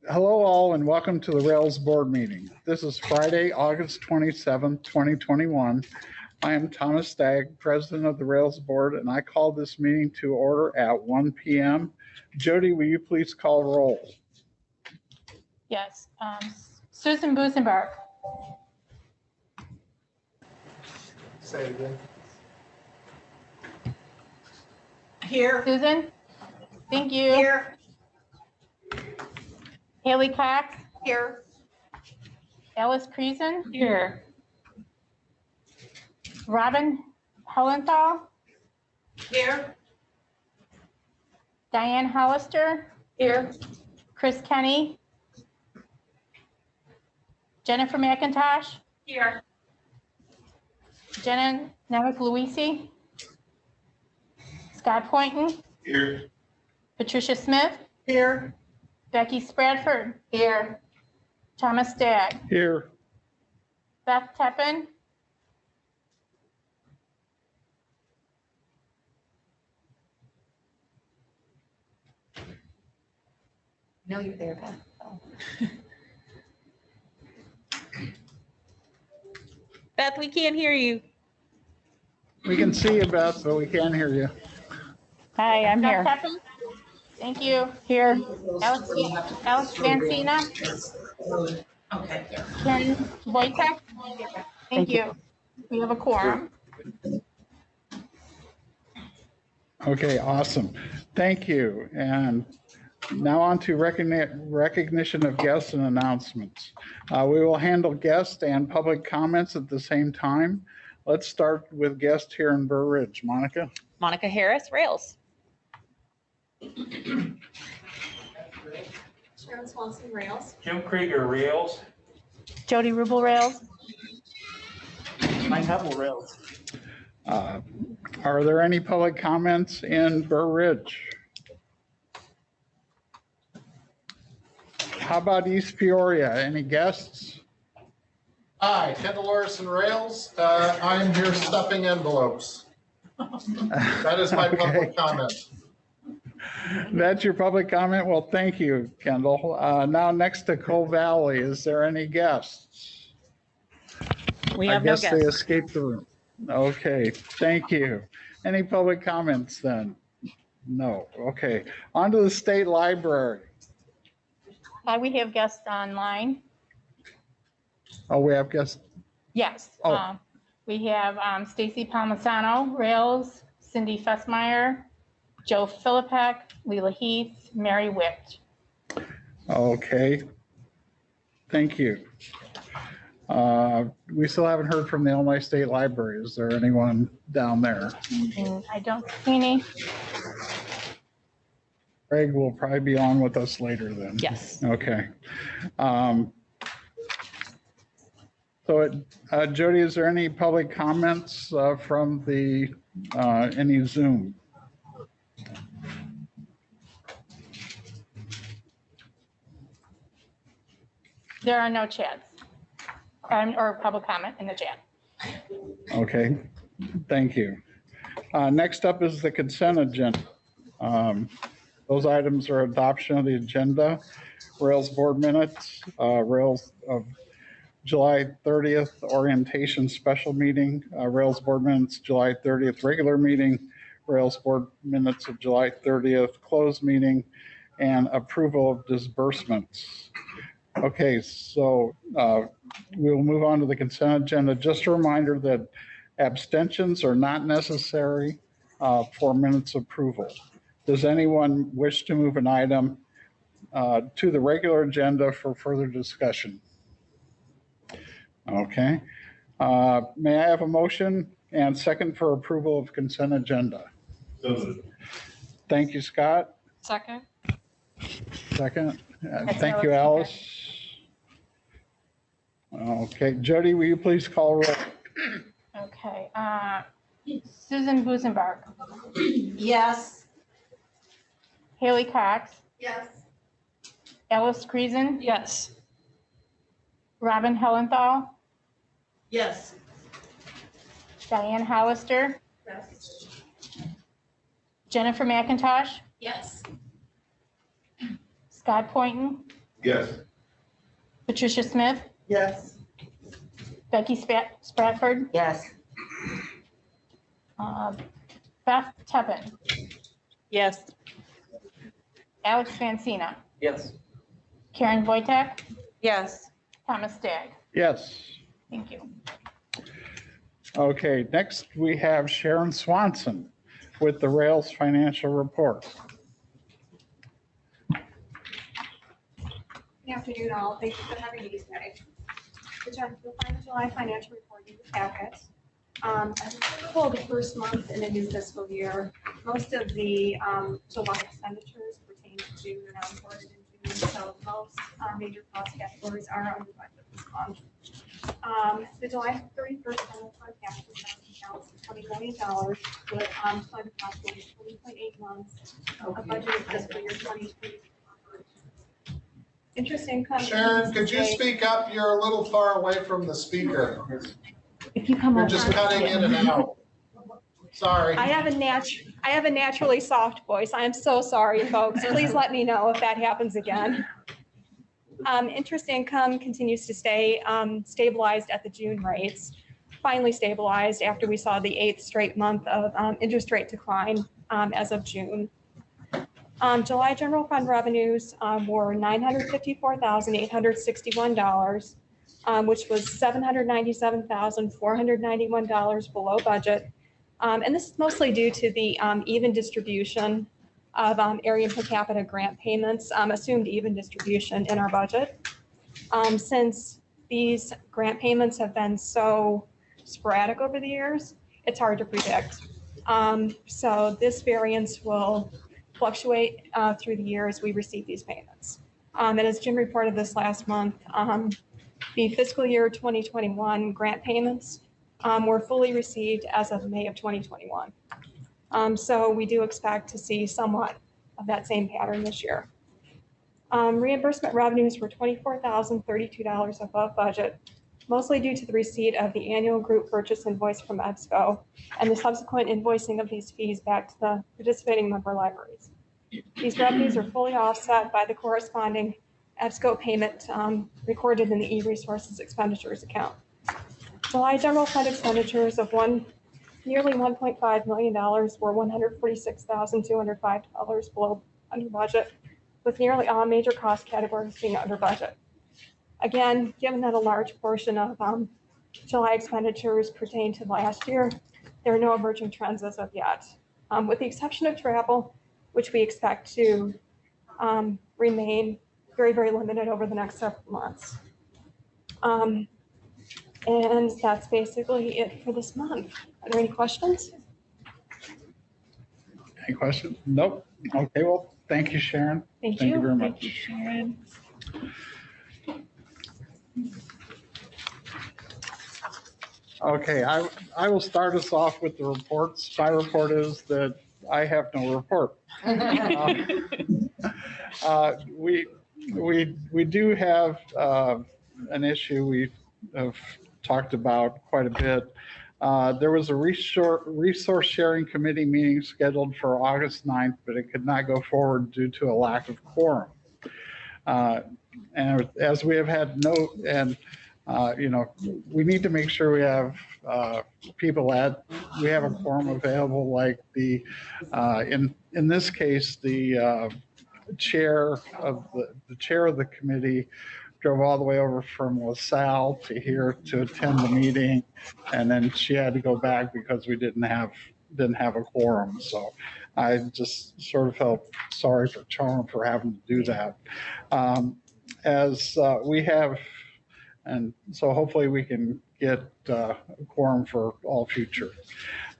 Hello all and welcome to the Rails board meeting. This is Friday, August 27th, 2021. I am Thomas Stagg, president of the Rails board, and I call this meeting to order at 1 p.m. Jody, will you please call roll? Yes. Susan Busenbark. Say it again. Here. Susan? Thank you. Here. Haley Cox? Here. Alice Creason? Here. Robin Hellenthal? Here. Diane Hollister? Here. Chris Kenny? Jennifer McIntosh? Here. Jenna Nemick-Luisi? Scott Poynton? Here. Patricia Smith? Here. Becky Spradford? Here. Thomas Stagg? Here. Beth Teppen? No, you're there, Beth. Oh. Beth, we can't hear you. We can see you, Beth, but we can't hear you. Hi, I'm Beth here. Teppen? Thank you. Here. Alex Vancina? Okay. Ken Wojtek? Thank you. We have a quorum. Okay, awesome. Thank you. And now on to recognition of guests and announcements. We will handle guest and public comments at the same time. Let's start with guests here in Burr Ridge. Monica? Monica Harris, Rails. Sharon Swanson, Rails. Jim Krieger, Rails. Jody Rubel, Rails. Mike Hubble, Rails. Are there any public comments in Burr Ridge? How about East Peoria? Any guests? Hi, Kendall Larson, Rails. I'm here stuffing envelopes. That is my Okay. public comment. That's your public comment? Well, thank you, Kendall. Now next to Coal Valley, is there any guests? We have no I guess they guests. escaped the room. Okay, thank you. Any public comments then? No, okay. On to the state library. We have guests online. Oh, we have guests. Yes. Oh. We have Stacy Palmisano, Rails, Cindy Fessmeyer, Joe Philippek, Leela Heath, Mary Witt. Okay. Thank you. We still haven't heard from the Illinois State Library. Is there anyone down there? And I don't see any. Greg will probably be on with us later then. Yes. Okay. Jody, is there any public comments from the any Zoom? There are no chats or public comment in the chat. Okay, thank you. Next up is the consent agenda. Those items are adoption of the agenda, Rails board minutes, Rails of July 30th orientation special meeting, Rails board minutes July 30th regular meeting, Rails board minutes of July 30th closed meeting, and approval of disbursements. Okay, so we'll move on to the consent agenda. Just a reminder that abstentions are not necessary for minutes approval. Does anyone wish to move an item to the regular agenda for further discussion? Okay. May I have a motion and second for approval of consent agenda? Thank you, Scott. Second. Second. That's Thank you, Alice. Alice. Okay, Jody, will you please call roll? Okay. Susan Busenbark, Yes. Haley Cox, Yes. Alice Creason, Yes. Robin Hellenthal, Yes. Diane Hollister, Yes. Jennifer McIntosh, Yes. Scott Poynton, Yes. Patricia Smith, Yes. Becky Spratford, Yes. Beth Tevin, Yes. Alex Vancina, Yes. Karen Wojtek, Yes. Thomas Stagg. Yes. Thank you. Okay, next we have Sharon Swanson with the Rails Financial Report. Good afternoon, all. Thank you for having me today. You'll find the July financial report in the packet. As typical of the first month in a new fiscal year, most of the July expenditures pertain to June and are reported in June. So most major cost categories are under budget this month. The July 31st final fund cash balance is $20 million with fund approximately 20.8 months of budget fiscal year 2020. Interest income. Sharon, could you speak up? You're a little far away from the speaker. If you come You're up. just cutting in and out. Sorry. I have a naturally soft voice. I am so sorry, folks. Please let me know if that happens again. Interest income continues to stay stabilized at the June rates, finally stabilized after we saw the 8th straight month of interest rate decline as of June. July general fund revenues were $954,861, which was $797,491 below budget. And this is mostly due to the even distribution of area per capita grant payments, assumed even distribution in our budget. Since these grant payments have been so sporadic over the years, it's hard to predict. So this variance will fluctuate through the year as we receive these payments. And as Jim reported this last month, the fiscal year 2021 grant payments were fully received as of May of 2021. So we do expect to see somewhat of that same pattern this year. Reimbursement revenues were $24,032 above budget, mostly due to the receipt of the annual group purchase invoice from EBSCO and the subsequent invoicing of these fees back to the participating member libraries. These revenues are fully offset by the corresponding EBSCO payment recorded in the e-resources expenditures account. July general fund expenditures of nearly $1.5 million were $146,205 below under budget, with nearly all major cost categories being under budget. Again, given that a large portion of July expenditures pertain to last year, there are no emerging trends as of yet, with the exception of travel, which we expect to remain very, very limited over the next several months. And that's basically it for this month. Are there any questions? Any questions? Nope. Okay, well, thank you, Sharon. Thank you. Very Thank much. you, Sharon. Okay, I will start us off with the reports. My report is that I have no report. We do have an issue we have talked about quite a bit. There was a resource sharing committee meeting scheduled for August 9th, but it could not go forward due to a lack of quorum. And as we have had we need to make sure we have we have a quorum available, like in this case, the chair of the committee drove all the way over from LaSalle to here to attend the meeting, and then she had to go back because we didn't have a quorum. So I just sort of felt sorry for Charm for having to do that. We have, and so hopefully we can get a quorum for all future.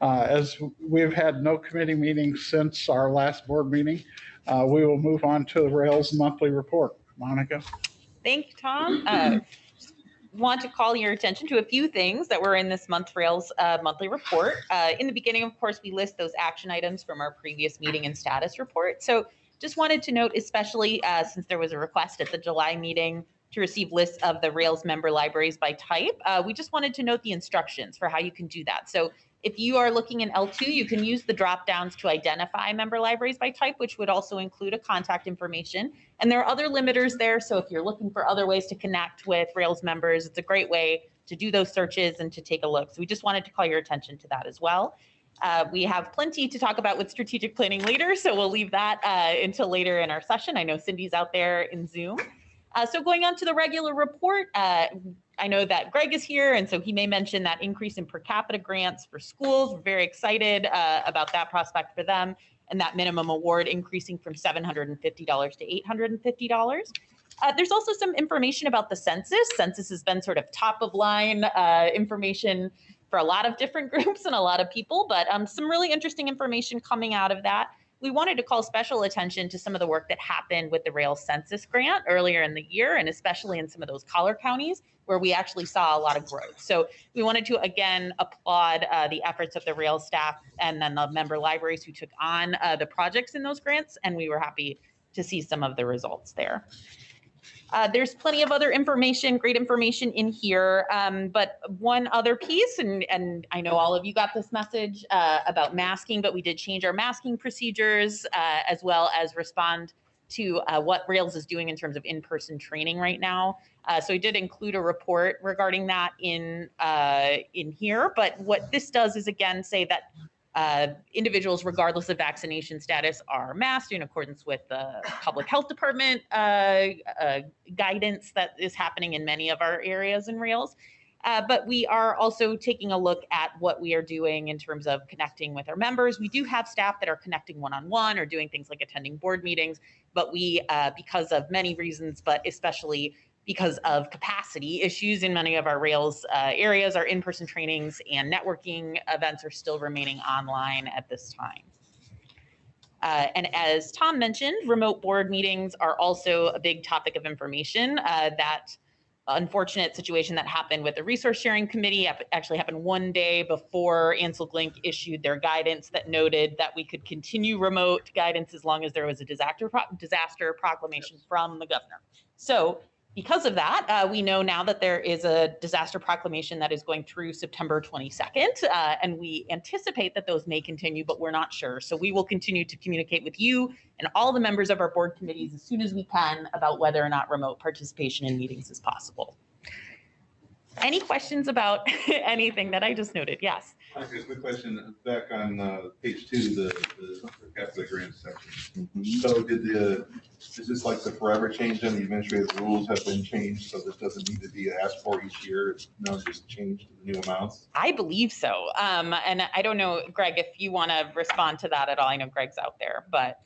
As we've had no committee meetings since our last board meeting, we will move on to the Rails monthly report. Monica? Thank you, Tom. Want to call your attention to a few things that were in this month's Rails monthly report. In the beginning, of course, we list those action items from our previous meeting and status report. So just wanted to note, especially since there was a request at the July meeting to receive lists of the Rails member libraries by type, we just wanted to note the instructions for how you can do that. So If you are looking in L2, you can use the drop downs to identify member libraries by type, which would also include a contact information. And there are other limiters there. So if you're looking for other ways to connect with Rails members, it's a great way to do those searches and to take a look. So we just wanted to call your attention to that as well. We have plenty to talk about with strategic planning later, so we'll leave that until later in our session. I know Cindy's out there in Zoom. So going on to the regular report, I know that Greg is here, and so he may mention that increase in per capita grants for schools. We're very excited about that prospect for them, and that minimum award increasing from $750 to $850. There's also some information about the census. Census has been sort of top of line information for a lot of different groups and a lot of people, but some really interesting information coming out of that. We wanted to call special attention to some of the work that happened with the Rails Census Grant earlier in the year, and especially in some of those collar counties where we actually saw a lot of growth. So we wanted to, again, applaud the efforts of the Rails staff and then the member libraries who took on the projects in those grants, and we were happy to see some of the results there. There's plenty of other information, great information in here, but one other piece, and I know all of you got this message about masking, but we did change our masking procedures as well as respond to what Rails is doing in terms of in-person training right now. So we did include a report regarding that in here, but what this does is again say that individuals, regardless of vaccination status, are masked in accordance with the public health department guidance that is happening in many of our areas in Rails. But we are also taking a look at what we are doing in terms of connecting with our members. We do have staff that are connecting one-on-one or doing things like attending board meetings, but we, because of many reasons, but especially because of capacity issues in many of our Rails areas, our in-person trainings and networking events are still remaining online at this time. And as Tom mentioned, remote board meetings are also a big topic of information. That unfortunate situation that happened with the resource sharing committee actually happened one day before Ansel Glink issued their guidance that noted that we could continue remote guidance as long as there was a disaster proclamation from the governor. So because of that, we know now that there is a disaster proclamation that is going through September 22nd, and we anticipate that those may continue, but we're not sure. So we will continue to communicate with you and all the members of our board committees as soon as we can about whether or not remote participation in meetings is possible. Any questions about anything that I just noted? Yes. Okay, a quick question. Back on page 2, the per capita grant section. So is this like the forever change and the administrative rules have been changed so this doesn't need to be asked for each year? It's now just changed to the new amounts? I believe so. And I don't know, Greg, if you want to respond to that at all. I know Greg's out there, but.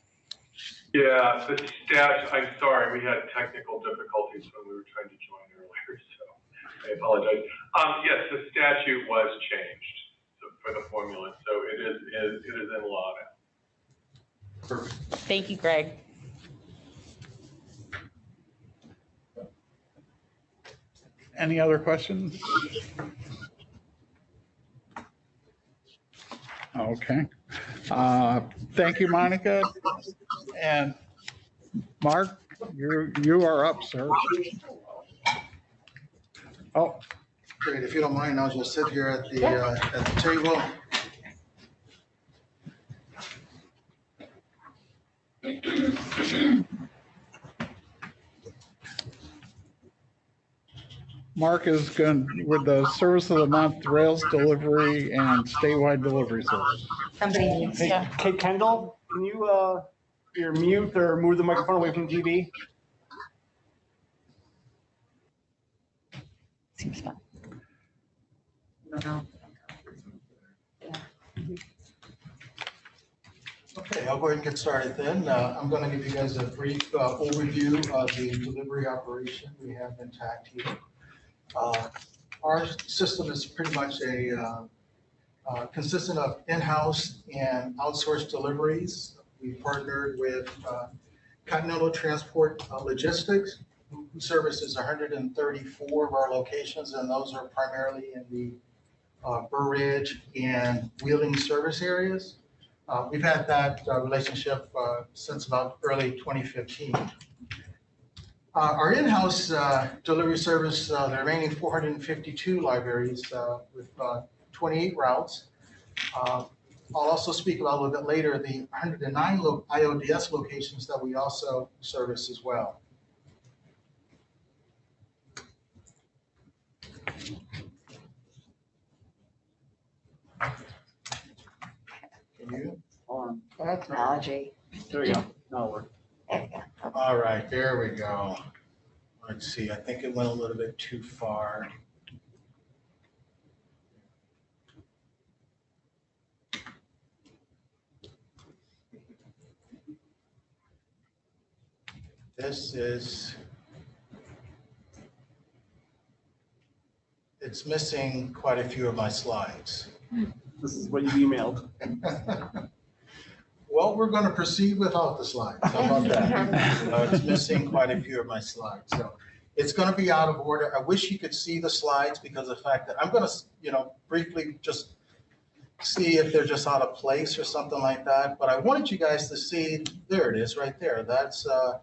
Yeah, the statute, I'm sorry, we had technical difficulties when we were trying to join earlier, so I apologize. Yes, the statute was changed for the formula, so it is in law now. Perfect. Thank you, Greg. Any other questions? Okay. Thank you, Monica. And Mark, you are up, sir. Oh, Great. If you don't mind, I'll just sit here at the table. Mark is going with the service of the month, Rails delivery and statewide delivery service. Hey, Kendall, can you you're mute or move the microphone away from the TV? Seems fun. Okay, I'll go ahead and get started then. I'm going to give you guys a brief overview of the delivery operation we have intact here. Our system is pretty much consistent of in-house and outsourced deliveries. We partnered with Continental Transport Logistics, who services 134 of our locations, and those are primarily in the Burr Ridge and Wheeling service areas. We've had that relationship since about early 2015. Our in-house delivery service, the remaining 452 libraries with 28 routes. I'll also speak about a little bit later the 109 IODS locations that we also service as well. Can you? Hold Technology. on. There we go. Now we're. All right, there we go. Let's see, I think it went a little bit too far. It's missing quite a few of my slides. This is what you emailed. Well, we're going to proceed without the slides. How about that? It's missing quite a few of my slides. So it's going to be out of order. I wish you could see the slides because of the fact that I'm going to, briefly just see if they're just out of place or something like that. But I wanted you guys to see, there it is right there. That's the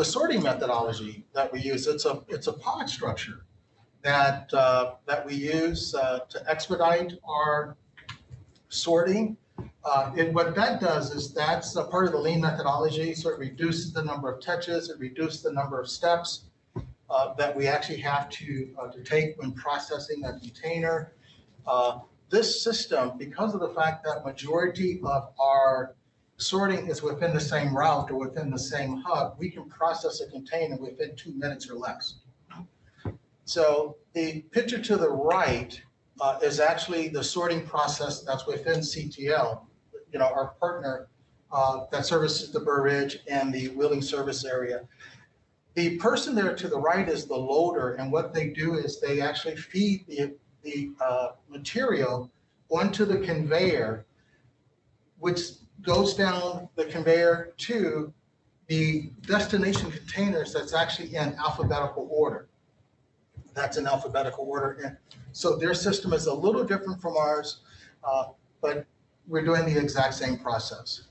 sorting methodology that we use. It's a pod structure that we use to expedite our sorting. And what that does is that's a part of the lean methodology. So it reduces the number of touches, it reduces the number of steps that we actually have to take when processing a container. This system, because of the fact that majority of our sorting is within the same route or within the same hub, we can process a container within 2 minutes or less. So the picture to the right is actually the sorting process that's within CTL, our partner that services the Burr Ridge and the Wheeling service area. The person there to the right is the loader, and what they do is they actually feed the material onto the conveyor, which goes down the conveyor to the destination containers that's actually in alphabetical order. That's in alphabetical order. And so their system is a little different from ours, but we're doing the exact same process.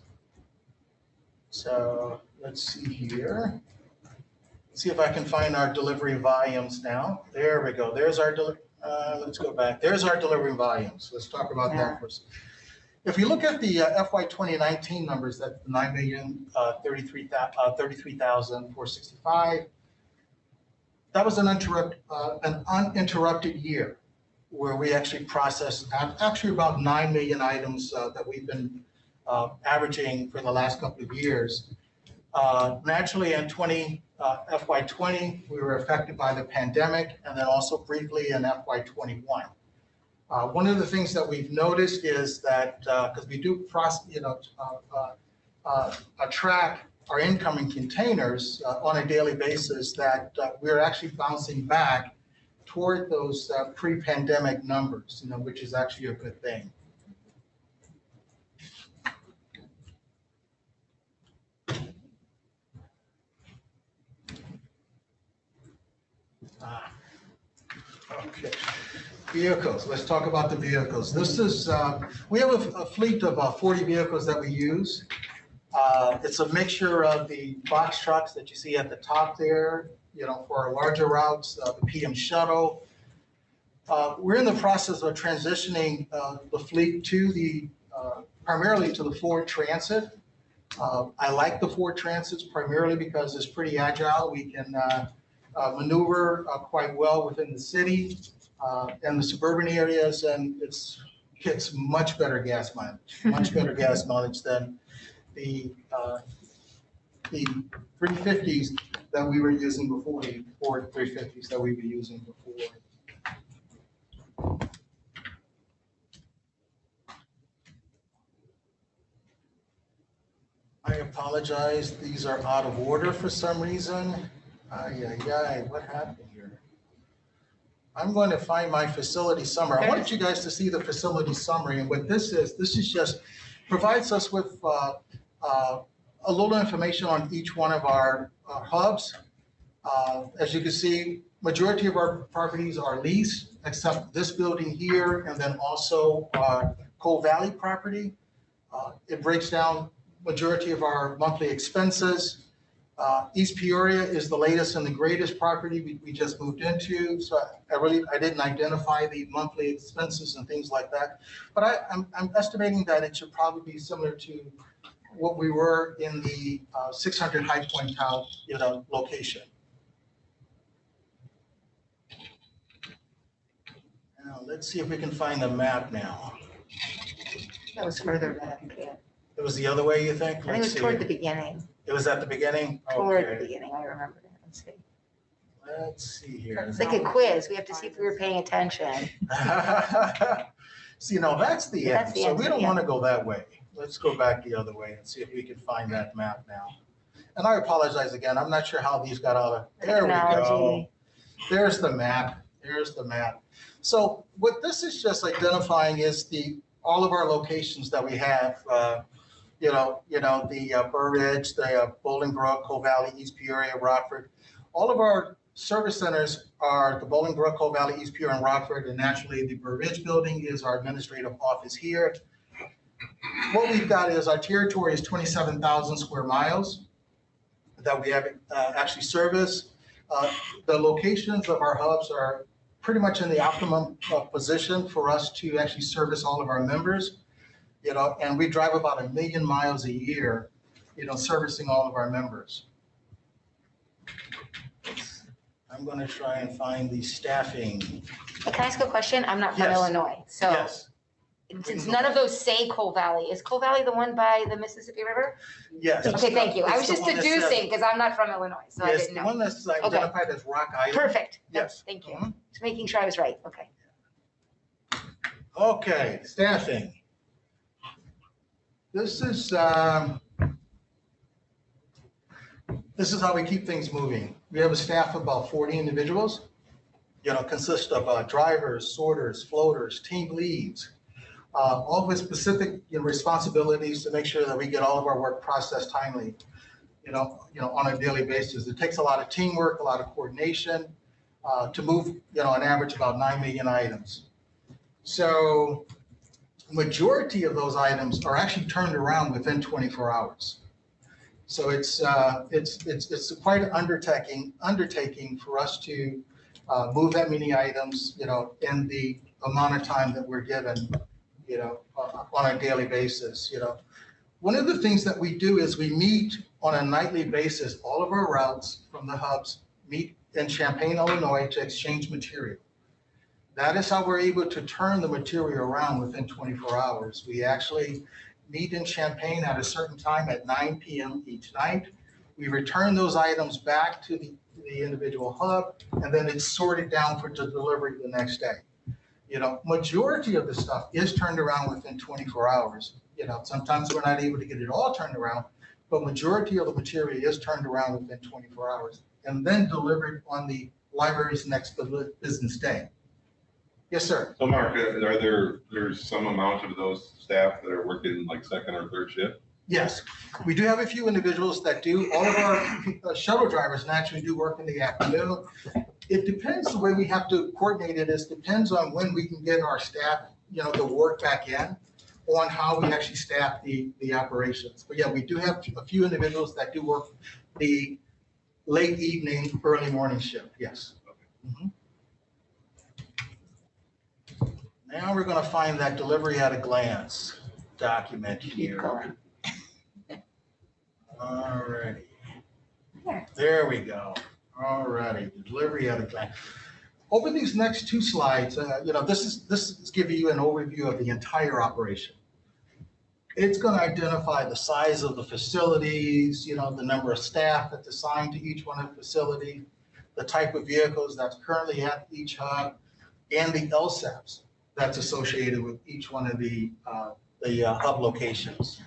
So let's see here. See if I can find our delivery volumes now. There we go. There's our let's go back. There's our delivery volumes. Let's talk about that first. If you look at the FY 2019 numbers, that's 9,033,465. That was an uninterrupted year where we actually processed actually about 9 million items that we've been averaging for the last couple of years. Naturally, in FY 20, we were affected by the pandemic, and then also briefly in FY 21. One of the things that we've noticed is that because we do track our incoming containers on a daily basis, that we're actually bouncing back toward those pre-pandemic numbers, which is actually a good thing. Okay, vehicles. Let's talk about the vehicles. This is, we have a fleet of 40 vehicles that we use. It's a mixture of the box trucks that you see at the top there, for our larger routes, the PM Shuttle. We're in the process of transitioning the fleet to primarily to the Ford Transit. I like the Ford Transits primarily because it's pretty agile. We can maneuver quite well within the city and the suburban areas, and gets much better gas mileage, than the 350s that we were using before, the Ford 350s that we were using before. I apologize, these are out of order for some reason. What happened here? I'm going to find my facility summary. I wanted you guys to see the facility summary, and what this is just provides us with a little information on each one of our hubs. As you can see, majority of our properties are leased, except this building here, and then also our Cole Valley property. It breaks down majority of our monthly expenses. East Peoria is the latest and the greatest property we just moved into. So I didn't identify the monthly expenses and things like that. But I'm estimating that it should probably be similar to what we were in the 600 High Point Town, location. Now, let's see if we can find the map now. That was further back. Yeah. It was the other way, you think? I think it was toward the beginning. It was at the beginning? Toward Okay. the beginning, I remember that. Let's see. Let's see here. It's like a quiz. We have to see if we were paying attention. See, now that's the end. That's the So end, we don't yeah. want to go that way. Let's go back the other way and see if we can find that map now. And I apologize again. I'm not sure how these got out of, there we go. Technology. There's the map. There's the map. So what this is just identifying is all of our locations that we have, the Burr Ridge, the Bolingbrook, Coal Valley, East Peoria, Rockford. All of our service centers are the Bolingbrook, Coal Valley, East Peoria, and Rockford. And naturally, the Burr Ridge building is our administrative office here. What we've got is our territory is 27,000 square miles that we have actually service. The locations of our hubs are pretty much in the optimum position for us to actually service all of our members, and we drive about 1 million miles a year, servicing all of our members. I'm going to try and find the staffing. Can I ask a question? I'm not from Yes. Illinois, so Yes, since none of those say Coal Valley, is Coal Valley the one by the Mississippi River? yes. Okay, thank you. I was It's the just one that says- deducing because I'm not from Illinois, so I Yes, didn't the know. one that's identified as Rock Island. Perfect. Yes. Thank you. Mhm. Just making sure I was right. Okay. Okay, staffing. This is how we keep things moving. We have a staff of about 40 individuals, consist of drivers, sorters, floaters, team leads, all with specific responsibilities to make sure that we get all of our work processed timely, on a daily basis. It takes a lot of teamwork, a lot of coordination to move, on average about 9 million items. So majority of those items are actually turned around within 24 hours. So it's quite an undertaking for us to move that many items, in the amount of time that we're given, on a daily basis. One of the things that we do is we meet on a nightly basis. All of our routes from the hubs meet in Champaign, Illinois to exchange material. That is how we're able to turn the material around within 24 hours. We actually meet in Champaign at a certain time at 9 p.m. each night. We return those items back to the individual hub, and then it's sorted down for delivery the next day. Majority of the stuff is turned around within 24 hours. Sometimes we're not able to get it all turned around, but majority of the material is turned around within 24 hours and then delivered on the library's next business day. Yes, sir. So Mark, there's some amount of those staff that are working like second or third shift? Yes, we do have a few individuals that do. All of our shuttle drivers naturally do work in the afternoon. It depends, the way we have to coordinate it is depends on when we can get our staff, to work back in on how we actually staff the operations. But yeah, we do have a few individuals that do work the late evening, early morning shift, yes. Mhm. Now we're going to find that delivery at a glance document here. All righty. There we go. All righty, delivery at a glance. Over these next two slides, this is giving you an overview of the entire operation. It's going to identify the size of the facilities, the number of staff that's assigned to each one of the facilities, the type of vehicles that's currently at each hub, and the LSAPs that's associated with each one of the hub locations.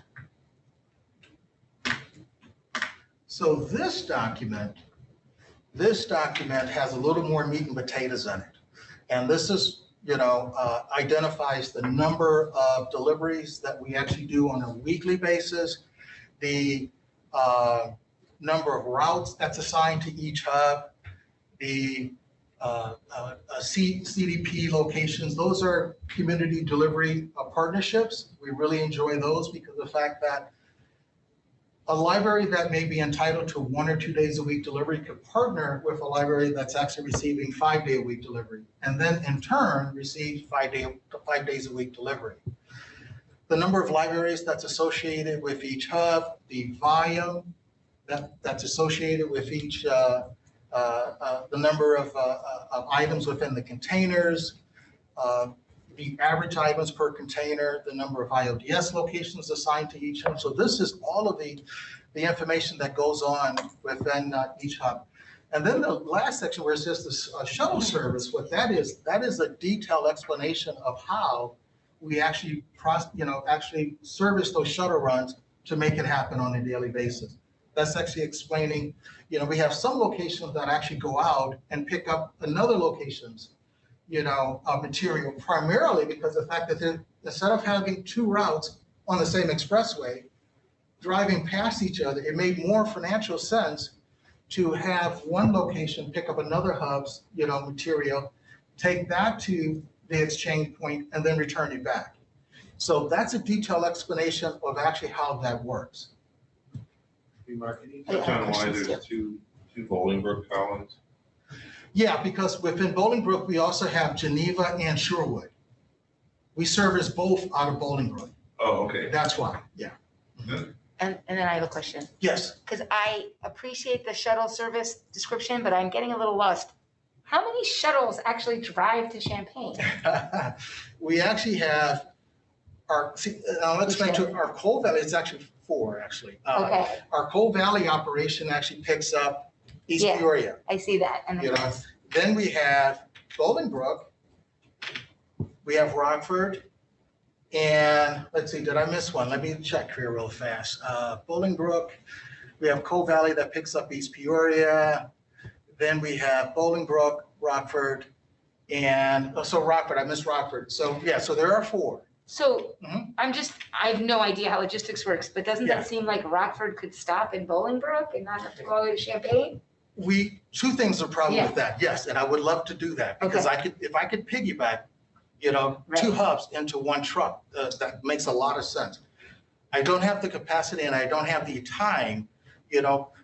So this document has a little more meat and potatoes in it. And this is, identifies the number of deliveries that we actually do on a weekly basis, the number of routes that's assigned to each hub, the CDP locations. Those are community delivery partnerships. We really enjoy those because of the fact that A library that may be entitled to 1 or 2 days a week delivery could partner with a library that's actually receiving 5-day-a-week delivery, and then in turn receive 5 days a week delivery. The number of libraries that's associated with each hub, the volume that's associated with each, the number of items within the containers, the average items per container, the number of IODS locations assigned to each hub. So this is all of the information that goes on within each hub. And then the last section where it says the shuttle service, what that is a detailed explanation of how we actually, actually service those shuttle runs to make it happen on a daily basis. That's actually explaining, we have some locations that actually go out and pick up another location's, material, primarily because of the fact that instead of having 2 routes on the same expressway, driving past each other, it made more financial sense to have one location pick up another hub's, material, take that to the exchange point, and then return it back. So that's a detailed explanation of actually how that works. Hey, Mark, can you touch on why there's two Bolingbrook columns? Yeah, because within Bolingbrook, we also have Geneva and Sherwood. We service both out of Bolingbrook. Oh, okay. That's why, yeah. And then I have a question. Yes. Because I appreciate the shuttle service description, but I'm getting a little lost. How many shuttles actually drive to Champaign? We actually have let's explain to our Coal Valley, it's actually 4, actually. Okay. Our Coal Valley operation actually picks up East Peoria. I see that. And Then we have Bolingbrook, we have Rockford, and let's see, did I miss one? Let me check here real fast. Bolingbrook, we have Coal Valley that picks up East Peoria. Then we have Bolingbrook, Rockford, and Rockford, I missed Rockford. So yeah, so there are 4. So I have no idea how logistics works, but doesn't that seem like Rockford could stop in Bolingbrook and not have to go all the way to Champaign? 2 things are problem with that, yes, and I would love to do that because if I could piggyback, 2 hubs into 1 truck, that makes a lot of sense. I don't have the capacity and I don't have the time,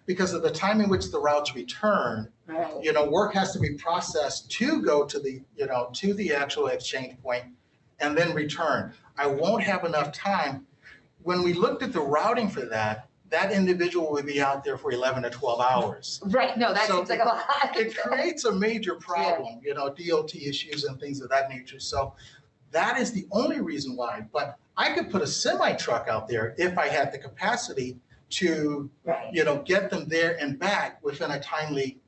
because of the time in which the routes return, work has to be processed to go to the, to the actual exchange point and then return. I won't have enough time. When we looked at the routing for that individual would be out there for 11 to 12 hours. Right, no, that seems like a lot. It creates a major problem, DOT issues and things of that nature. So that is the only reason why, but I could put a semi truck out there if I had the capacity to, get them there and back within a timely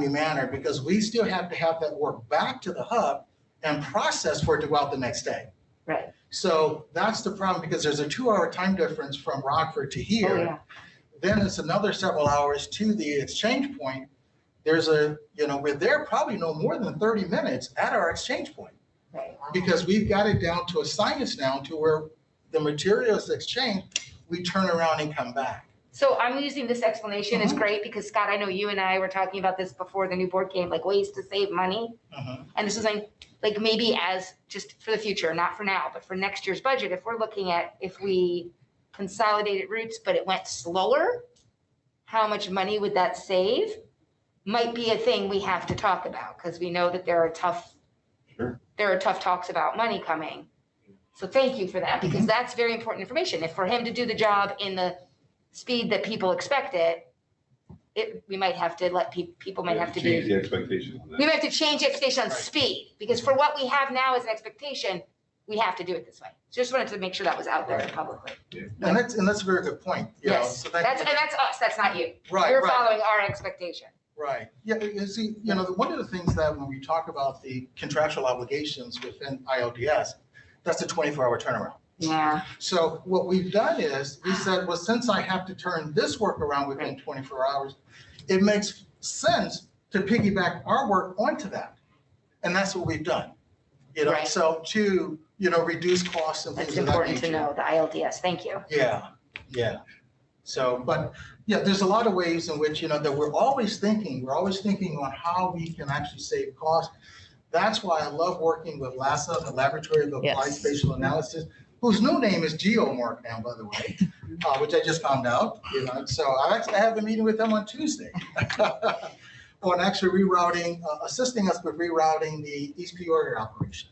manner, because we still have to have that work back to the hub and process for it to go out the next day. Right. So that's the problem, because there's a 2-hour time difference from Rockford to here. Oh, yeah. Then it's another several hours to the exchange point. There's we're there probably no more than 30 minutes at our exchange point. Right. Because we've got it down to a science now to where the material is exchanged, we turn around and come back. So I'm using this explanation. It's great because Scott, I know you and I were talking about this before the new board came, like ways to save money. And this is like maybe as just for the future, not for now, but for next year's budget, if we're looking at if we consolidated routes, but it went slower, how much money would that save? Might be a thing we have to talk about because we know that there are tough talks about money coming. So thank you for that, because that's very important information. If for him to do the job in the speed that people expect we might have to let people might have to change the expectation on that. We might have to change the expectation on speed, because for what we have now as an expectation, we have to do it this way. So just wanted to make sure that was out there publicly. And that's a very good point. Yes, So that's us, that's not you. Right, We're following our expectation. Right. Yeah, you see, one of the things that when we talk about the contractual obligations within IODS, that's a 24-hour turnaround. Yeah. So what we've done is we said, well, since I have to turn this work around within 24 hours, it makes sense to piggyback our work onto that. And that's what we've done. So to, reduce costs and things of that nature. That's important to know, the ILDS. Thank you. Yeah. So, but there's a lot of ways in which, that we're always thinking on how we can actually save costs. That's why I love working with LASA, the Laboratory of Applied Spatial Analysis. whose new name is GeoMark now, by the way, which I just found out, so I actually have a meeting with them on Tuesday. On actually rerouting, assisting us with rerouting the East Peoria operation.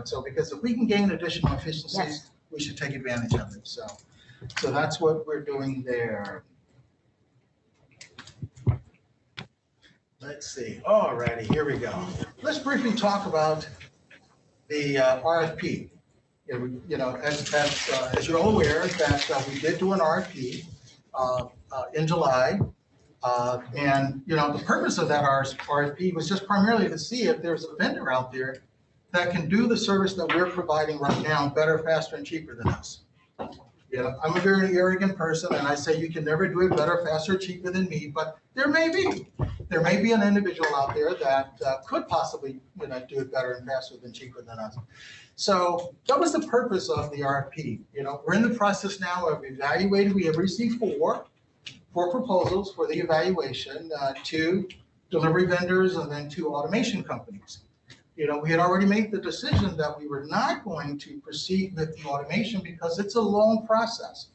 So because if we can gain additional efficiencies, Yes. we should take advantage of it. So that's what we're doing there. Let's see. All righty, here we go. Let's briefly talk about the RFP. As you're all aware, that we did do an RFP in July. And the purpose of that RFP was just primarily to see if there's a vendor out there that can do the service that we're providing right now better, faster, and cheaper than us. I'm a very arrogant person, and I say you can never do it better, faster, cheaper than me, but there may be an individual out there that could possibly do it better and faster than cheaper than us. So that was the purpose of the RFP. We're in the process now of evaluating. We have received four proposals for the evaluation, 2 delivery vendors and then 2 automation companies. We had already made the decision that we were not going to proceed with the automation because it's a long process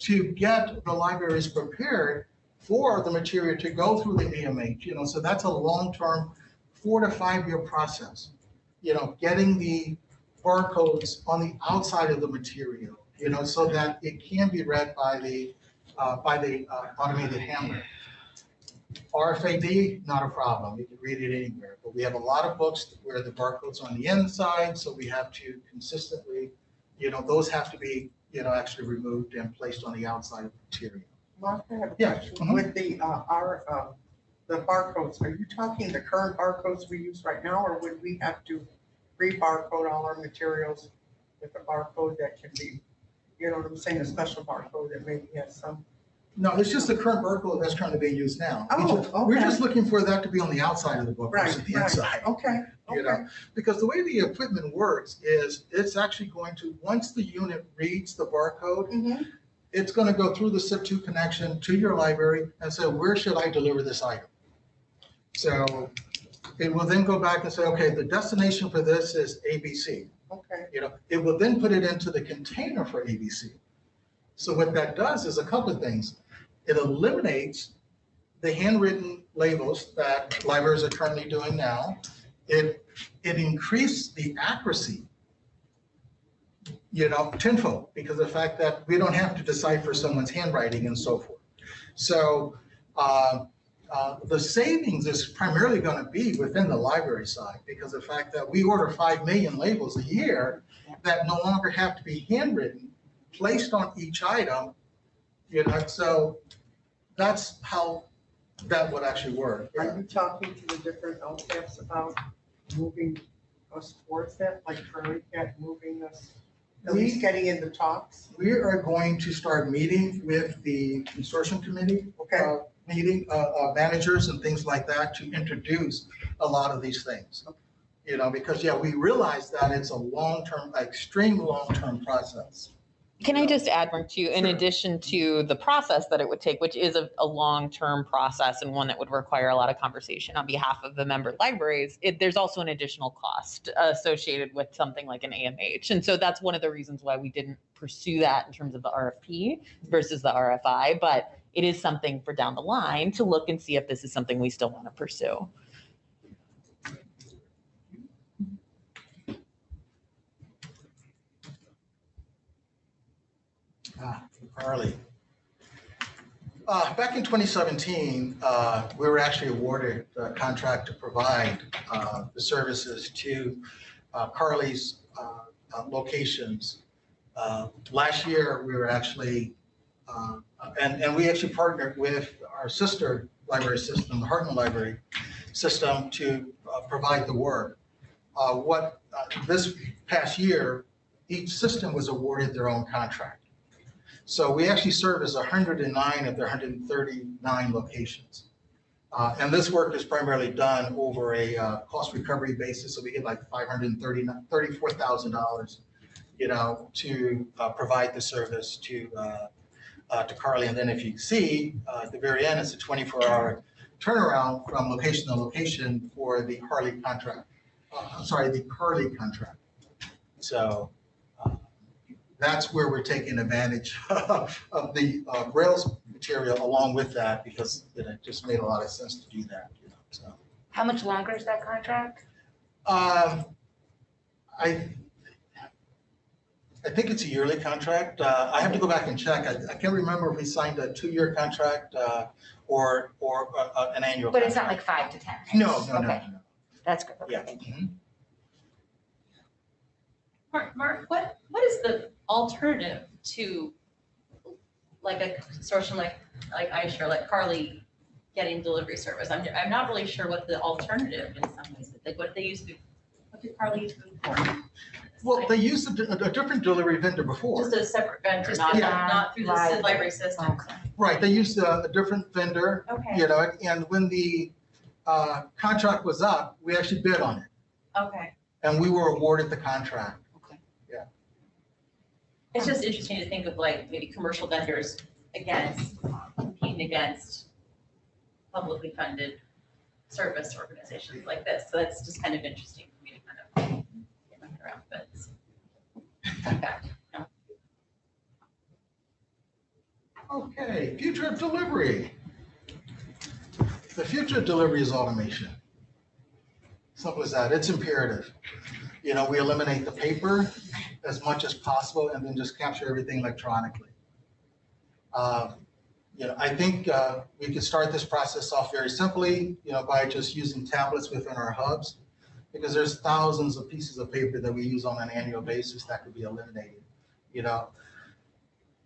to get the libraries prepared for the material to go through the AMH. So that's a long-term 4 to 5 year process. Getting the barcodes on the outside of the material, so that it can be read by the automated handler. RFID, not a problem. You can read it anywhere. But we have a lot of books where the barcode's on the inside, so we have to consistently, those have to be, actually removed and placed on the outside of the material. Mark, I have a Yeah. question. With the barcodes, are you talking the current barcodes we use right now, or would we have to re-barcode all our materials with a barcode that can be, you know what I'm saying, a special barcode that maybe has some? No, it's just the current barcode that's currently being used now. Oh, We're okay. just looking for that to be on the outside of the book versus the inside. Okay, Because the way the equipment works is it's actually going to, once the unit reads the barcode, it's going to go through the SIP2 connection to your library and say, where should I deliver this item? So it will then go back and say, okay, the destination for this is ABC. Okay. It will then put it into the container for ABC. So what that does is a couple of things. It eliminates the handwritten labels that libraries are currently doing now. It increased the accuracy, tenfold, because of the fact that we don't have to decipher someone's handwriting and so forth. So the savings is primarily going to be within the library side, because of the fact that we order 5 million labels a year that no longer have to be handwritten, placed on each item, so that's how that would actually work. Are you talking to the different LTAPs about moving us towards that, like Curly Cat moving us, at least getting into talks? We are going to start meeting with the consortium committee, managers and things like that to introduce a lot of these things. Because we realize that it's a long-term, extreme long-term process. Can I just add, Mark, too, in addition to the process that it would take, which is a long-term process and one that would require a lot of conversation on behalf of the member libraries, there's also an additional cost associated with something like an AMH. And so that's one of the reasons why we didn't pursue that in terms of the RFP versus the RFI. But it is something for down the line to look and see if this is something we still want to pursue. Carly. Back in 2017, we were actually awarded a contract to provide the services to Carly's locations. Last year, we were actually, and we actually partnered with our sister library system, the Hartman Library System, to provide the work. This past year, each system was awarded their own contract. So we actually service 109 of their 139 locations. And this work is primarily done over a cost recovery basis. So we get like $34,000, to provide the service to Carly. And then if you see at the very end, it's a 24-hour turnaround from location to location for the Carly contract. The Carly contract. So that's where we're taking advantage of the Rails material along with that, because it just made a lot of sense to do that, so. How much longer is that contract? I think it's a yearly contract. I have to go back and check. I can't remember if we signed a 2-year contract or an annual. But it's not contract. like 5 to 10. No. Okay. That's good. Okay, Yeah. thank you. Mark, what is the alternative to like a consortium like iShare, like Carly getting delivery service? I'm not really sure what the alternative in some ways, like what they used to, what did Carly use before? Well, they used a different delivery vendor before. Just a separate vendor, not through the Right. library system. Right, they used a different vendor, Okay. And when the contract was up, we actually bid on it. Okay. And we were awarded the contract. It's just interesting to think of like maybe commercial vendors competing against publicly funded service organizations like this. So that's just kind of interesting for me to kind of get my head around, but it's fact. Okay, future of delivery. The future of delivery is automation. Simple as that. It's imperative. We eliminate the paper as much as possible and then just capture everything electronically. I think we could start this process off very simply, by just using tablets within our hubs, because there's thousands of pieces of paper that we use on an annual basis that could be eliminated.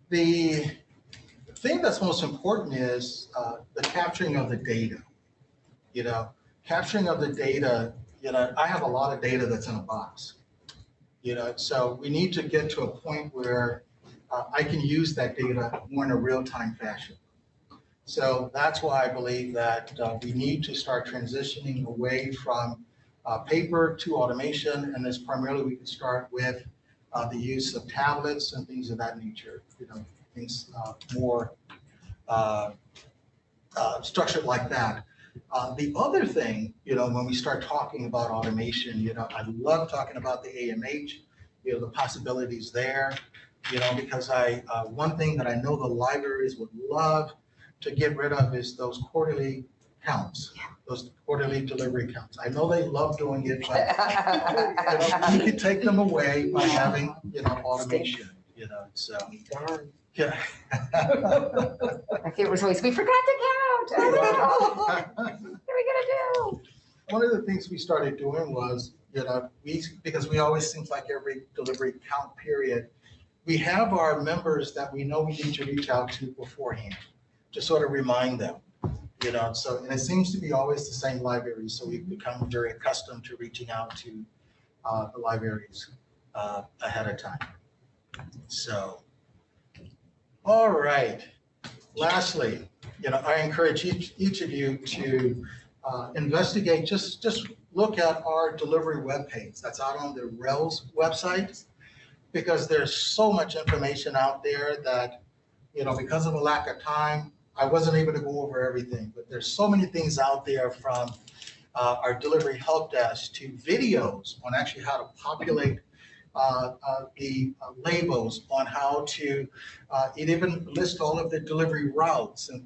The thing that's most important is the capturing of the data. Capturing of the data, I have a lot of data that's in a box. So we need to get to a point where I can use that data more in a real-time fashion. So that's why I believe that we need to start transitioning away from paper to automation, and this primarily we can start with the use of tablets and things of that nature, things more structured like that. The other thing, when we start talking about automation, I love talking about the AMH, the possibilities there, because one thing that I know the libraries would love to get rid of is those quarterly counts, those quarterly delivery counts. I know they love doing it, but you can take them away by having, automation, so. Yeah. My favorite was always, we forgot to count. Oh, no. What are we gonna do? One of the things we started doing was, because we always seems like every delivery count period, we have our members that we know we need to reach out to beforehand to sort of remind them, so, and it seems to be always the same libraries. So we've become very accustomed to reaching out to the libraries ahead of time. So. All right. Lastly, I encourage each of you to investigate, just look at our delivery webpage that's out on the Rails website, because there's so much information out there that, because of a lack of time, I wasn't able to go over everything, but there's so many things out there, from our delivery help desk to videos on actually how to populate the labels, on how to it even list all of the delivery routes and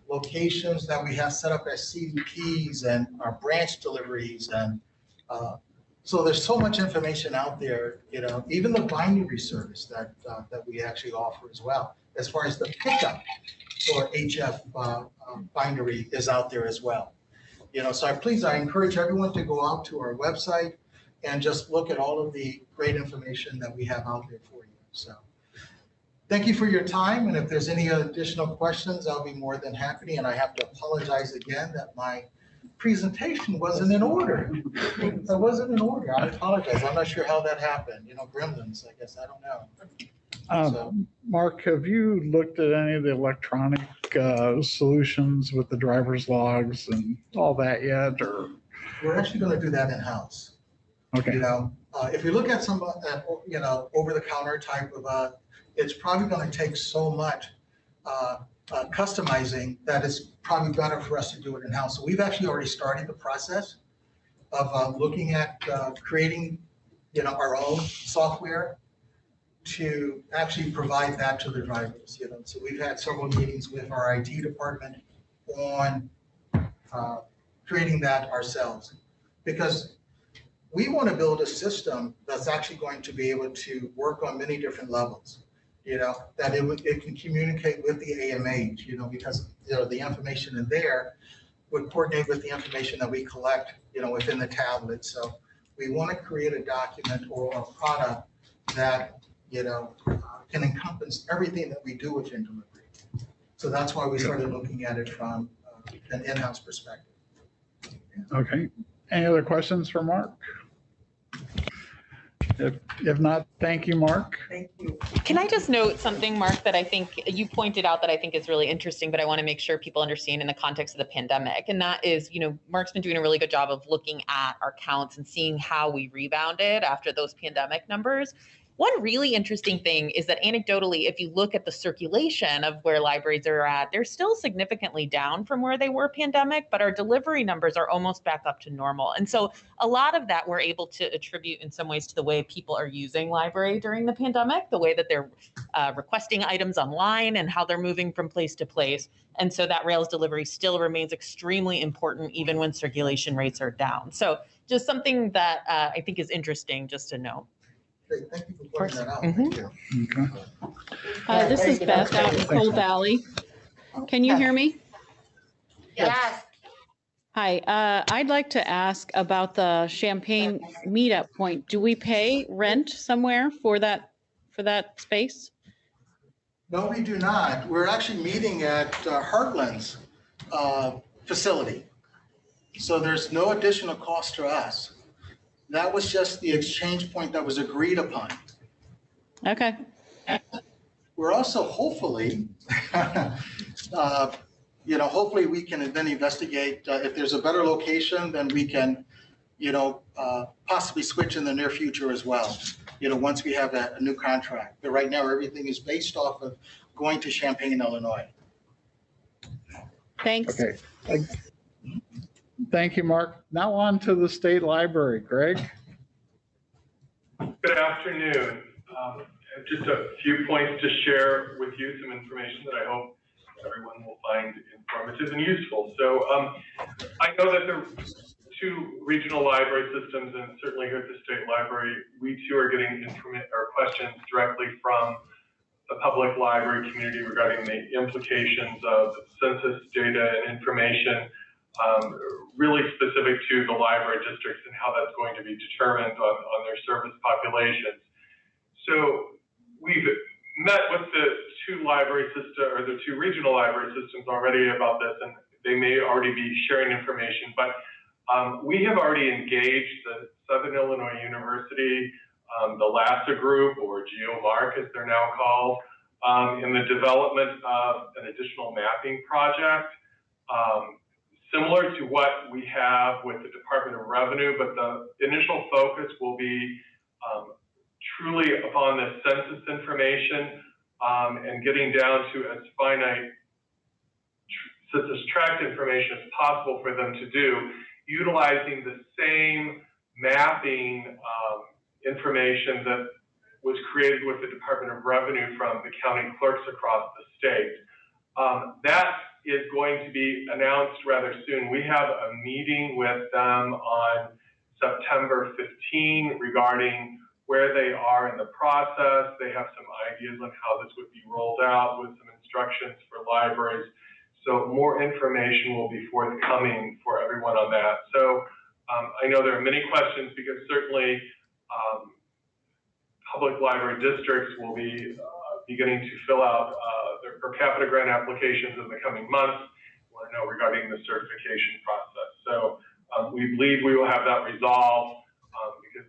locations that we have set up as CDPs and our branch deliveries, and so there's so much information out there. Even the binary service that we actually offer as well, as far as the pickup for HF binary is out there as well. So I encourage everyone to go out to our website and just look at all of the great information that we have out there for you. So thank you for your time. And if there's any additional questions, I'll be more than happy. And I have to apologize again that my presentation wasn't in order. It wasn't in order. I apologize. I'm not sure how that happened. Gremlins, I guess. I don't know. Mark, have you looked at any of the electronic solutions with the driver's logs and all that yet? Or we're actually going to do that in-house. Okay. If we look at some, over-the-counter type of, it's probably going to take so much customizing that it's probably better for us to do it in-house. So we've actually already started the process of looking at creating, our own software to actually provide that to the drivers, So we've had several meetings with our IT department on creating that ourselves. Because we want to build a system that's actually going to be able to work on many different levels, that it can communicate with the AMH, because, the information in there would coordinate with the information that we collect, within the tablet. So we want to create a document or a product that, can encompass everything that we do within delivery. So that's why we started looking at it from an in-house perspective. Okay. Any other questions for Mark? If not, thank you, Mark. Thank you. Can I just note something, Mark, that I think you pointed out that I think is really interesting, but I want to make sure people understand in the context of the pandemic. And that is, Mark's been doing a really good job of looking at our counts and seeing how we rebounded after those pandemic numbers. One really interesting thing is that anecdotally, if you look at the circulation of where libraries are at, they're still significantly down from where they were pandemic, but our delivery numbers are almost back up to normal. And so a lot of that we're able to attribute in some ways to the way people are using library during the pandemic, the way that they're requesting items online and how they're moving from place to place. And so that Rails delivery still remains extremely important even when circulation rates are down. So just something that I think is interesting just to know. Great, thank you for pointing that out. Mm-hmm. Thank you. Okay. This is Beth out in Coal Valley. Can you hear me? Yes. Hi, I'd like to ask about the Champaign meetup point. Do we pay rent somewhere for that space? No, we do not. We're actually meeting at Heartland's facility. So there's no additional cost to us. That was just the exchange point that was agreed upon. Okay. We're also hopefully, hopefully we can then investigate if there's a better location, then we can, possibly switch in the near future as well, once we have a new contract. But right now, everything is based off of going to Champaign, Illinois. Thanks. Okay. Thank you, Mark. Now on to the state library. Greg? Good afternoon. Just a few points to share with you, some information that I hope everyone will find informative and useful. So I know that there are two regional library systems, and certainly here at the state library, we too are getting questions directly from the public library community regarding the implications of census data and information, really specific to the library districts and how that's going to be determined on their service populations. So we've met with the two regional library systems already about this, and they may already be sharing information, but we have already engaged the Southern Illinois University, the LASA group, or GeoMark as they're now called, in the development of an additional mapping project, similar to what we have with the Department of Revenue, but the initial focus will be truly upon the census information and getting down to as finite census tract information as possible for them to do, utilizing the same mapping information that was created with the Department of Revenue from the county clerks across the state. That is going to be announced rather soon. We have a meeting with them on September 15 regarding where they are in the process. They have some ideas on how this would be rolled out with some instructions for libraries. So more information will be forthcoming for everyone on that. So I know there are many questions because certainly public library districts will be beginning to fill out their per capita grant applications in the coming months. We want to know regarding the certification process. So we believe we will have that resolved because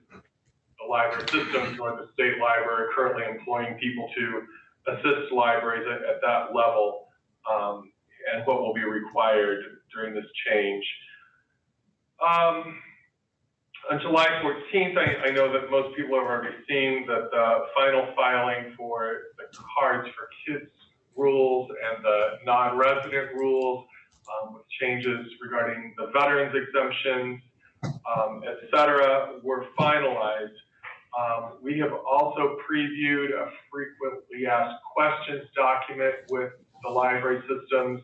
the library systems or the state library are currently employing people to assist libraries at that level and what will be required during this change. On July 14th, I know that most people have already seen that the final filing for the Cards for Kids rules and the non-resident rules with changes regarding the veterans exemptions, et cetera, were finalized. We have also previewed a frequently asked questions document with the library systems,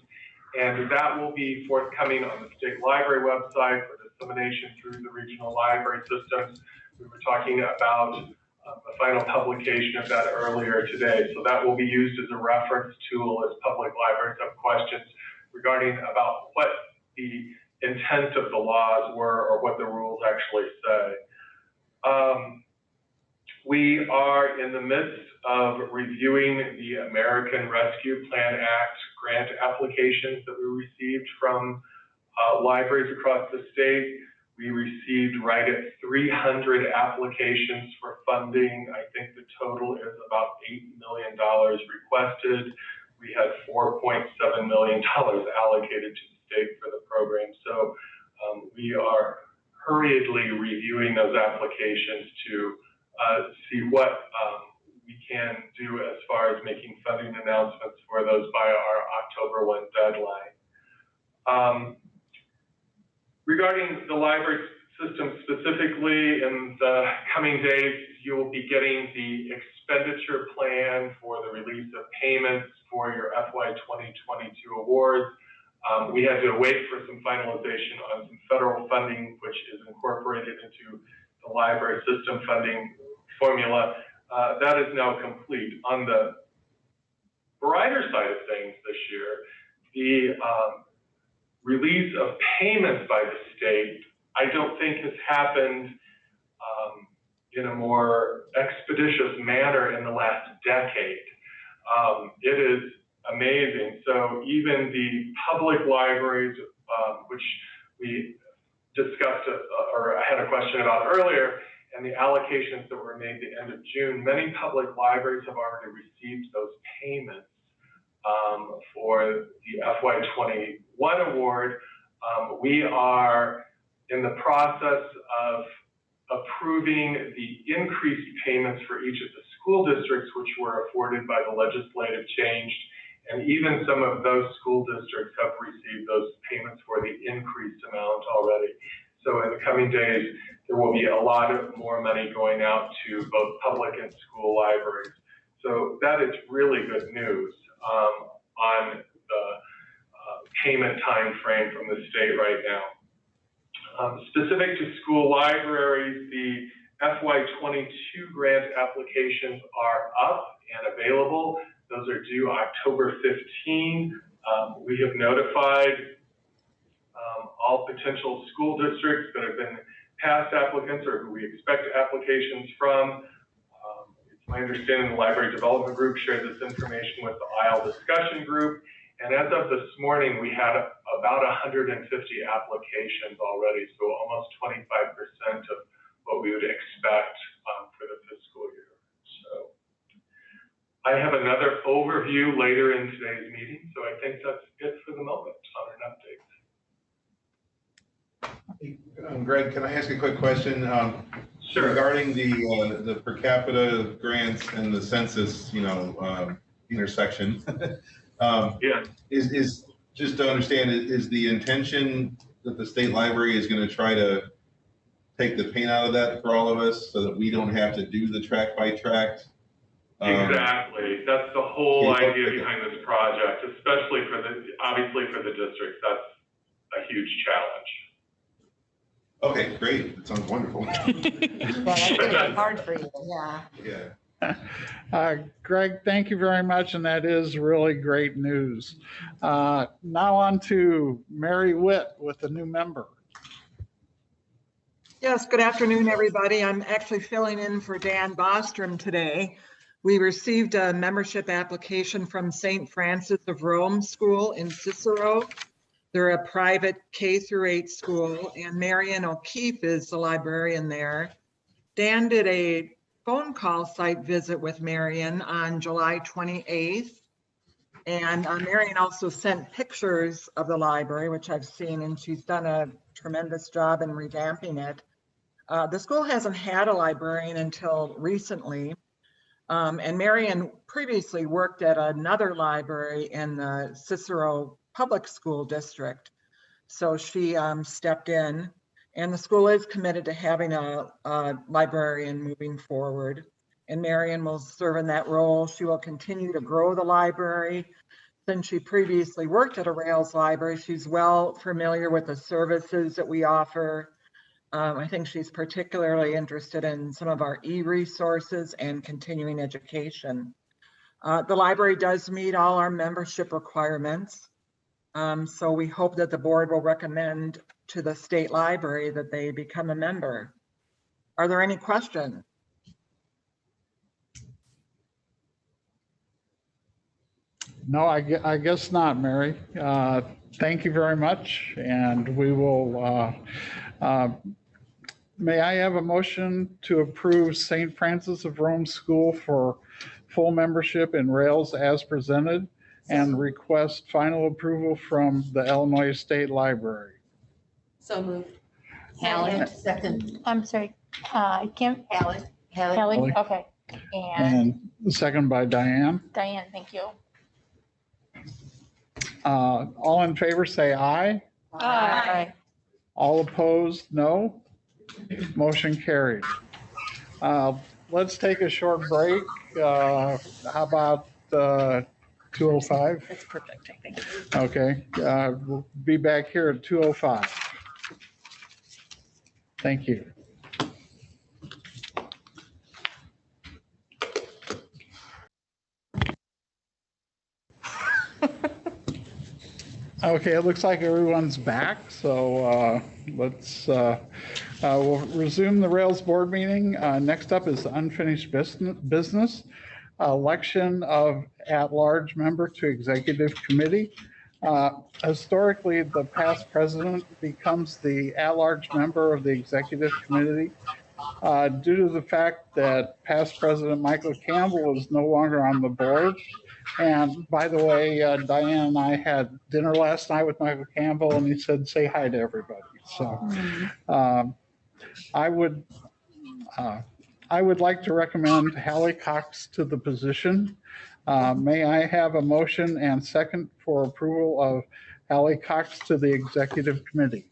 and that will be forthcoming on the state library website for dissemination through the regional library systems. We were talking about the final publication of that earlier today, so that will be used as a reference tool as public libraries have questions regarding about what the intent of the laws were or what the rules actually say. We are in the midst of reviewing the American Rescue Plan Act grant applications that we received from libraries across the state. We received right at 300 applications for funding. I think the total is about $8 million requested. We had $4.7 million allocated to the state for the program. So we are hurriedly reviewing those applications to see what we can do as far as making funding announcements for those by our October 1 deadline. Regarding the library system specifically, in the coming days, you will be getting the expenditure plan for the release of payments for your FY 2022 awards. We had to wait for some finalization on some federal funding, which is incorporated into the library system funding formula. That is now complete. On the brighter side of things this year, the release of payments by the state, I don't think has happened in a more expeditious manner in the last decade. It is amazing. So even the public libraries, which we discussed or I had a question about earlier, and the allocations that were made at the end of June, many public libraries have already received those payments for the FY 21 award. We are in the process of approving the increased payments for each of the school districts, which were afforded by the legislative change. And even some of those school districts have received those payments for the increased amount already. So in the coming days, there will be a lot of more money going out to both public and school libraries. So that is really good news on the payment time frame from the state right now. Specific to school libraries, the FY 22 grant applications are up and available. Those are due October 15. We have notified all potential school districts that have been past applicants or who we expect applications from. It's my understanding the Library Development Group shared this information with the aisle discussion group. And as of this morning, we had about 150 applications already, so almost 25% of what we would expect for the fiscal year. So I have another overview later in today's meeting, so I think that's it for the moment on an update. Greg, can I ask a quick question? Sure. Regarding the per capita grants and the census, intersection. Yeah. Is just to understand, is the intention that the state library is going to try to take the pain out of that for all of us so that we don't have to do the tract by tract? Exactly. That's the whole idea behind this project, especially obviously for the districts. That's a huge challenge. Okay, great. That sounds wonderful. That's gonna be hard for you, yeah. Yeah. Greg, thank you very much, and that is really great news. Now on to Mary Witt with a new member. Yes, good afternoon, everybody. I'm actually filling in for Dan Bostrom today. We received a membership application from St. Francis of Rome School in Cicero. They're a private K-8 school, and Marion O'Keefe is the librarian there. Dan did a phone call site visit with Marion on July 28th. And Marion also sent pictures of the library, which I've seen, and she's done a tremendous job in revamping it. The school hasn't had a librarian until recently. And Marion previously worked at another library in the Cicero Public School District. So she stepped in, And the school is committed to having a librarian moving forward. And Marion will serve in that role. She will continue to grow the library. Since she previously worked at a Rails library, she's well familiar with the services that we offer. I think she's particularly interested in some of our e-resources and continuing education. The library does meet all our membership requirements. So we hope that the board will recommend to the state library that they become a member. Are there any questions? No, I guess not, Mary. Thank you very much, and we will, may I have a motion to approve St. Francis of Rome School for full membership in Rails as presented and request final approval from the Illinois State Library? So moved. Hallie. Second. I'm sorry, Kim? Hallie. Hallie, okay. And And second by Diane. Diane, thank you. All in favor, say aye. Aye. All opposed, no. Motion carried. Let's take a short break. How about 2:05? That's perfect, I think. Okay, we'll be back here at 2:05. Thank you. Okay, it looks like everyone's back, so we'll resume the Rails board meeting. Next up is unfinished business, election of at-large member to executive committee. Historically, the past president becomes the at-large member of the executive committee. Due to the fact that past president Michael Campbell is no longer on the board. And by the way, Diane and I had dinner last night with Michael Campbell, and he said, say hi to everybody. So I would like to recommend Hallie Cox to the position. May I have a motion and second for approval of Hallie Cox to the executive committee?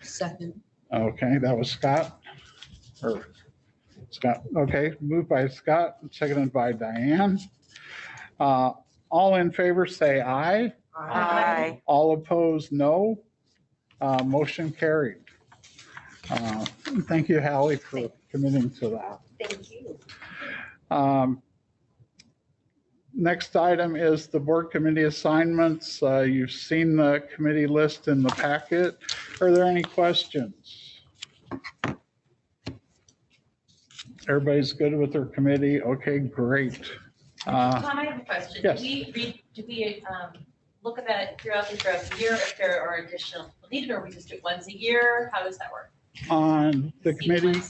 Second. Okay, that was Scott. Or Scott, okay, moved by Scott, seconded by Diane. All in favor say aye. Aye. All opposed, no. Motion carried. Thank you, Hallie, for committing to that. Thank you. Next item is the board committee assignments. You've seen the committee list in the packet. Are there any questions? Everybody's good with their committee? Okay, great. Tom, I have a question. Yes. Do we look at that throughout the year if there are additional people needed, or we just do it once a year? How does that work? On the committee,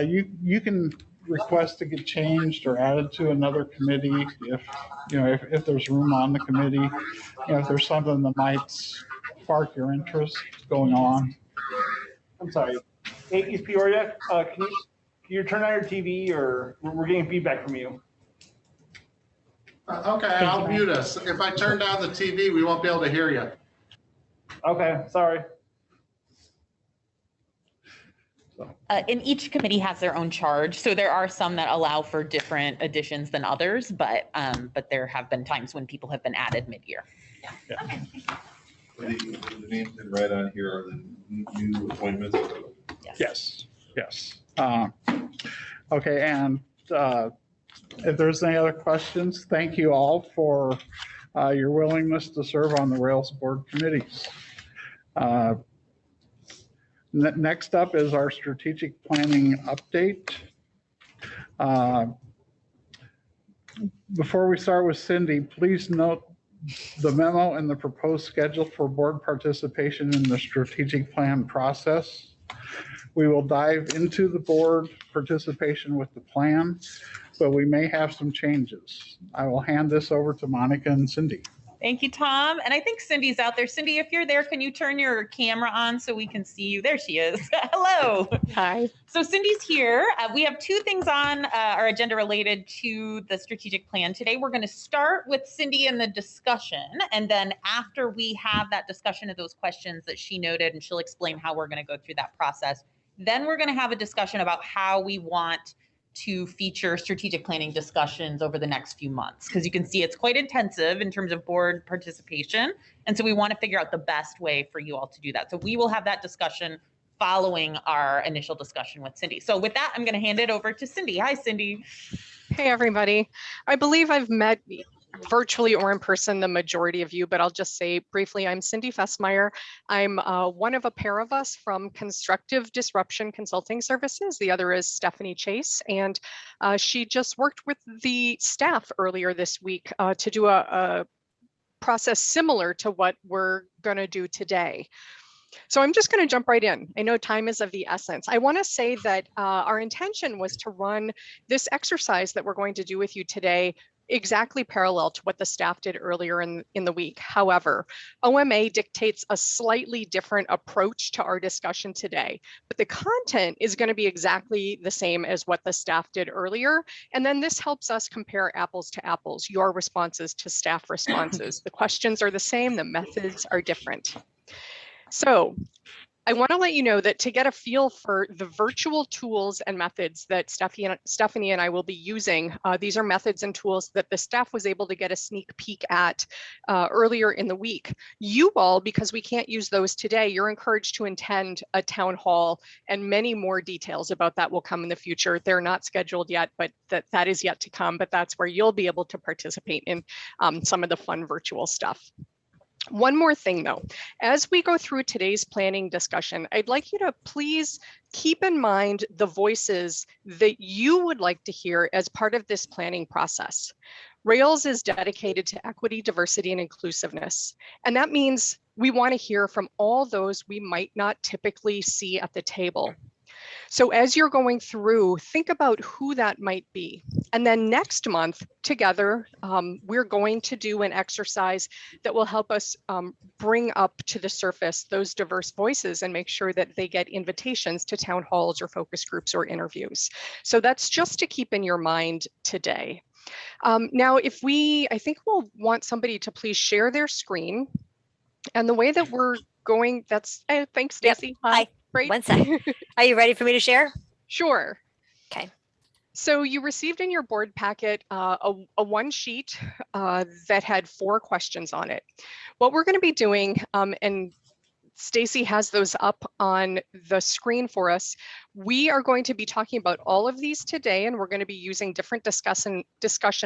you can request to get changed or added to another committee if there's room on the committee, if there's something that might spark your interest going on. I'm sorry. Hey, East Peoria, can you turn on your TV, or we're getting feedback from you? Okay, I'll mute us. If I turn down the TV, we won't be able to hear you. Okay, sorry. And each committee has their own charge, so there are some that allow for different additions than others, but there have been times when people have been added mid-year. The names in red on here are the new appointments. Yes. Okay, and if there's any other questions, thank you all for your willingness to serve on the Rails board committees. Next up is our strategic planning update. Before we start with Cindy, please note the memo and the proposed schedule for board participation in the strategic plan process. We will dive into the board participation with the plan, but we may have some changes. I will hand this over to Monica and Cindy. Thank you, Tom. And I think Cindy's out there. Cindy, if you're there, can you turn your camera on so we can see you? There she is. Hello. Hi. So Cindy's here. We have two things on our agenda related to the strategic plan today. We're going to start with Cindy and the discussion. And then after we have that discussion of those questions that she noted, and she'll explain how we're going to go through that process, then we're going to have a discussion about how we want to feature strategic planning discussions over the next few months, because you can see it's quite intensive in terms of board participation. And so we want to figure out the best way for you all to do that. So we will have that discussion following our initial discussion with Cindy. So with that, I'm going to hand it over to Cindy. Hi, Cindy. Hey, everybody. I believe I've met virtually or in person the majority of you, but I'll just say briefly, I'm Cindy Fessmeyer. I'm one of a pair of us from Constructive Disruption Consulting Services. The other is Stephanie Chase, and she just worked with the staff earlier this week to do a process similar to what we're going to do today. So I'm just going to jump right in. I know time is of the essence. I want to say that our intention was to run this exercise that we're going to do with you today exactly parallel to what the staff did earlier in the week. However, OMA dictates a slightly different approach to our discussion today, but the content is going to be exactly the same as what the staff did earlier. And then this helps us compare apples to apples, your responses to staff responses. The questions are the same, the methods are different. So I want to let you know that to get a feel for the virtual tools and methods that Stephanie and I will be using, these are methods and tools that the staff was able to get a sneak peek at earlier in the week. You all, because we can't use those today, you're encouraged to attend a town hall, and many more details about that will come in the future. They're not scheduled yet, but that is yet to come, but that's where you'll be able to participate in some of the fun virtual stuff. One more thing though, as we go through today's planning discussion, I'd like you to please keep in mind the voices that you would like to hear as part of this planning process. Rails is dedicated to equity, diversity, and inclusiveness. And that means we want to hear from all those we might not typically see at the table. So as you're going through, think about who that might be. And then next month together, we're going to do an exercise that will help us bring up to the surface those diverse voices and make sure that they get invitations to town halls or focus groups or interviews. So that's just to keep in your mind today. Now, I think we'll want somebody to please share their screen. And the way that we're going, thanks, Stacy. Yep. Hi. Great. 1 second. Are you ready for me to share? Sure. Okay. So you received in your board packet a one sheet that had 4 questions on it. What we're going to be doing, and Stacy has those up on the screen for us. We are going to be talking about all of these today, and we're going to be using different discussion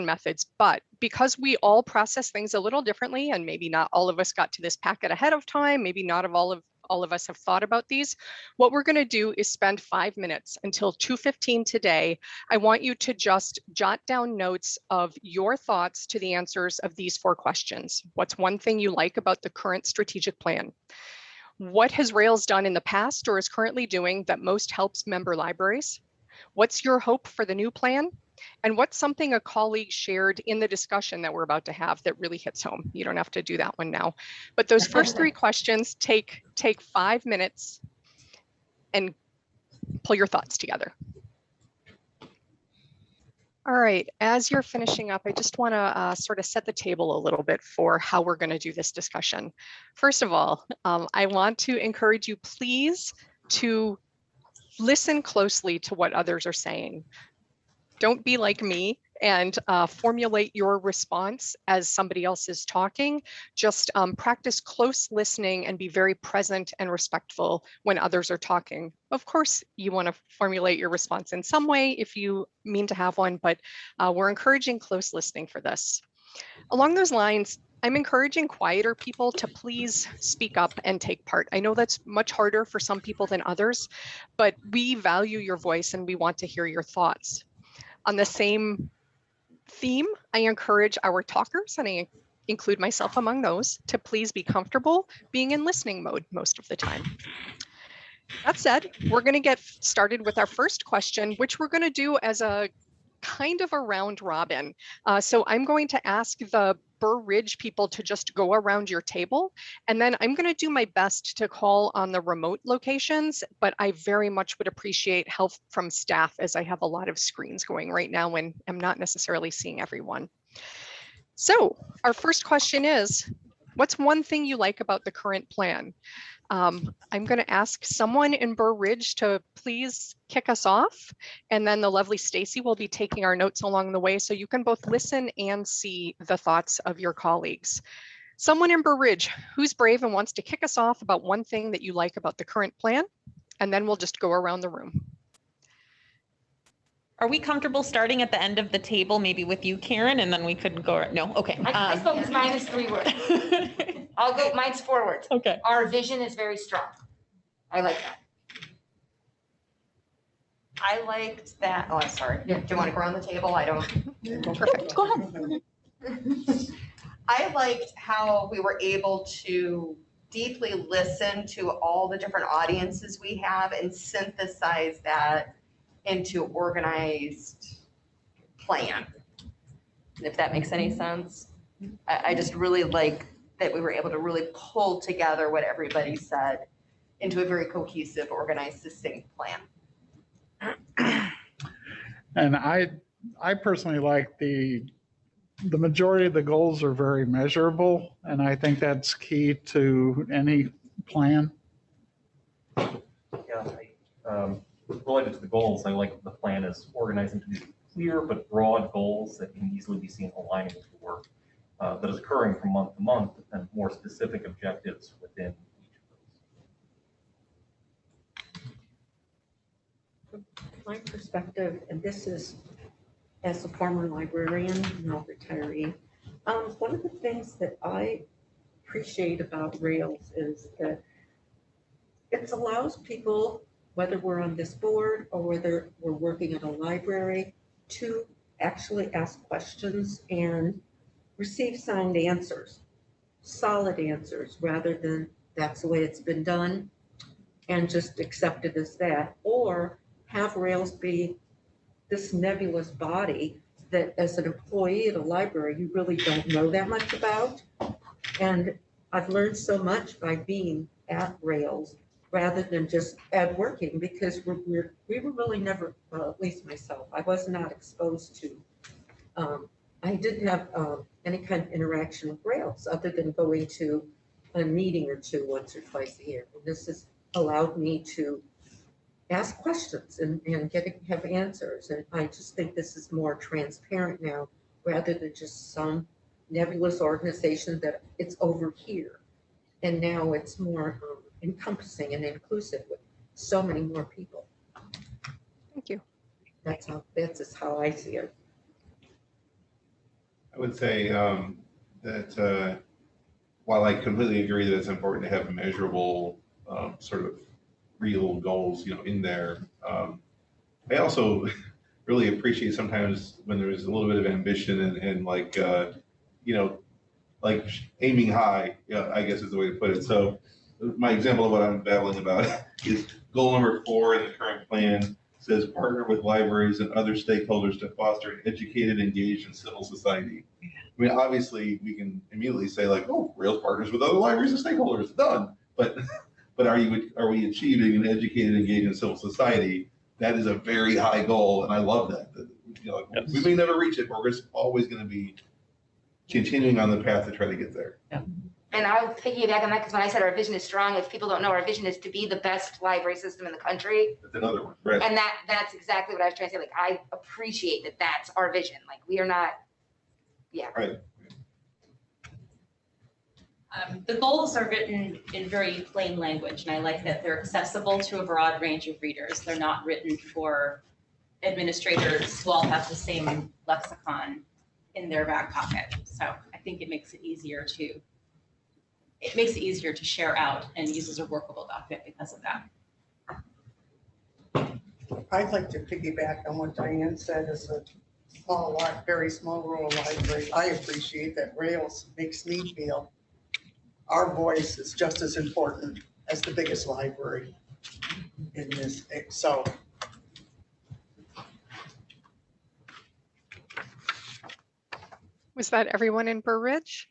methods. But because we all process things a little differently, and maybe not all of us got to this packet ahead of time, maybe not all of us have thought about these, what we're going to do is spend 5 minutes until 2:15 today. I want you to just jot down notes of your thoughts to the answers of these 4 questions. What's one thing you like about the current strategic plan? What has Rails done in the past or is currently doing that most helps member libraries? What's your hope for the new plan? And what's something a colleague shared in the discussion that we're about to have that really hits home? You don't have to do that one now. But those first 3 questions take 5 minutes and pull your thoughts together. All right, as you're finishing up, I just want to sort of set the table a little bit for how we're going to do this discussion. First of all, I want to encourage you, please, to listen closely to what others are saying. Don't be like me and formulate your response as somebody else is talking. Just practice close listening and be very present and respectful when others are talking. Of course, you want to formulate your response in some way if you mean to have one, but we're encouraging close listening for this. Along those lines, I'm encouraging quieter people to please speak up and take part. I know that's much harder for some people than others, but we value your voice and we want to hear your thoughts. On the same theme, I encourage our talkers, and I include myself among those, to please be comfortable being in listening mode most of the time. That said, we're going to get started with our first question, which we're going to do as a kind of a round robin. So I'm going to ask the Burr Ridge people to just go around your table. And then I'm going to do my best to call on the remote locations, but I very much would appreciate help from staff as I have a lot of screens going right now and I'm not necessarily seeing everyone. So our first question is, what's one thing you like about the current plan? I'm going to ask someone in Burr Ridge to please kick us off, and then the lovely Stacy will be taking our notes along the way so you can both listen and see the thoughts of your colleagues. Someone in Burr Ridge who's brave and wants to kick us off about one thing that you like about the current plan, and then we'll just go around the room. Are we comfortable starting at the end of the table, maybe with you, Karen, and then we could go, no, okay. I spoke because mine is 3 words. I'll go, mine's 4 words. Okay. Our vision is very strong. I like that. I liked that, oh, I'm sorry. Do you want to go around the table? I don't. Perfect. Go ahead. I liked how we were able to deeply listen to all the different audiences we have and synthesize that into organized plan, if that makes any sense. I just really like that we were able to really pull together what everybody said into a very cohesive, organized, succinct plan. And I personally like the majority of the goals are very measurable, and I think that's key to any plan. Yeah, related to the goals, I like the plan is organized into these clear but broad goals that can easily be seen aligning with the work that is occurring from month to month, and more specific objectives within each of those. My perspective, and this is as a former librarian, now retiree, one of the things that I appreciate about Rails is that it allows people, whether we're on this board or whether we're working at a library, to actually ask questions and receive sound answers, solid answers, rather than that's the way it's been done and just accept it as that, or have Rails be this nebulous body that as an employee at a library, you really don't know that much about. And I've learned so much by being at Rails rather than just at working, because we were really never, at least myself, I was not exposed to, I didn't have any kind of interaction with Rails other than going to a meeting or two once or twice a year. And this has allowed me to ask questions and have answers. And I just think this is more transparent now, rather than just some nebulous organization that it's over here. And now it's more encompassing and inclusive with so many more people. Thank you. That's just how I see it. I would say that while I completely agree that it's important to have measurable sort of real goals, in there, I also really appreciate sometimes when there's a little bit of ambition and like, like aiming high, I guess is the way to put it. So my example of what I'm battling about is goal number 4 in the current plan says partner with libraries and other stakeholders to foster an educated, engaged, and civil society. I mean, obviously we can immediately say like, oh, Rails partners with other libraries and stakeholders, done. But are we achieving an educated, engaged, and civil society? That is a very high goal, and I love that. Yes. We may never reach it, but we're just always going to be continuing on the path to try to get there. Yeah. And I'll piggyback on that, because when I said our vision is strong, if people don't know, our vision is to be the best library system in the country. That's another one, right? And that's exactly what I was trying to say. Like, I appreciate that that's our vision. Like, we are not, yeah. Right. The goals are written in very plain language, and I like that they're accessible to a broad range of readers. They're not written for administrators who all have the same lexicon in their back pocket. So I think it makes it easier to share out and use as a workable document because of that. I'd like to piggyback on what Diane said. As a very small rural library, I appreciate that Rails makes me feel our voice is just as important as the biggest library in this. So Was that everyone in Burr Ridge?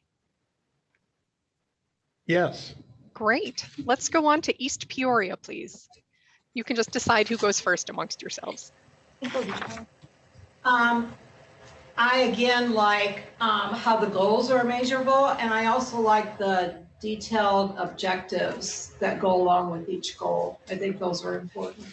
Yes. Great. Let's go on to East Peoria, please. You can just decide who goes first amongst yourselves. I again like how the goals are measurable, and I also like the detailed objectives that go along with each goal. I think those are important.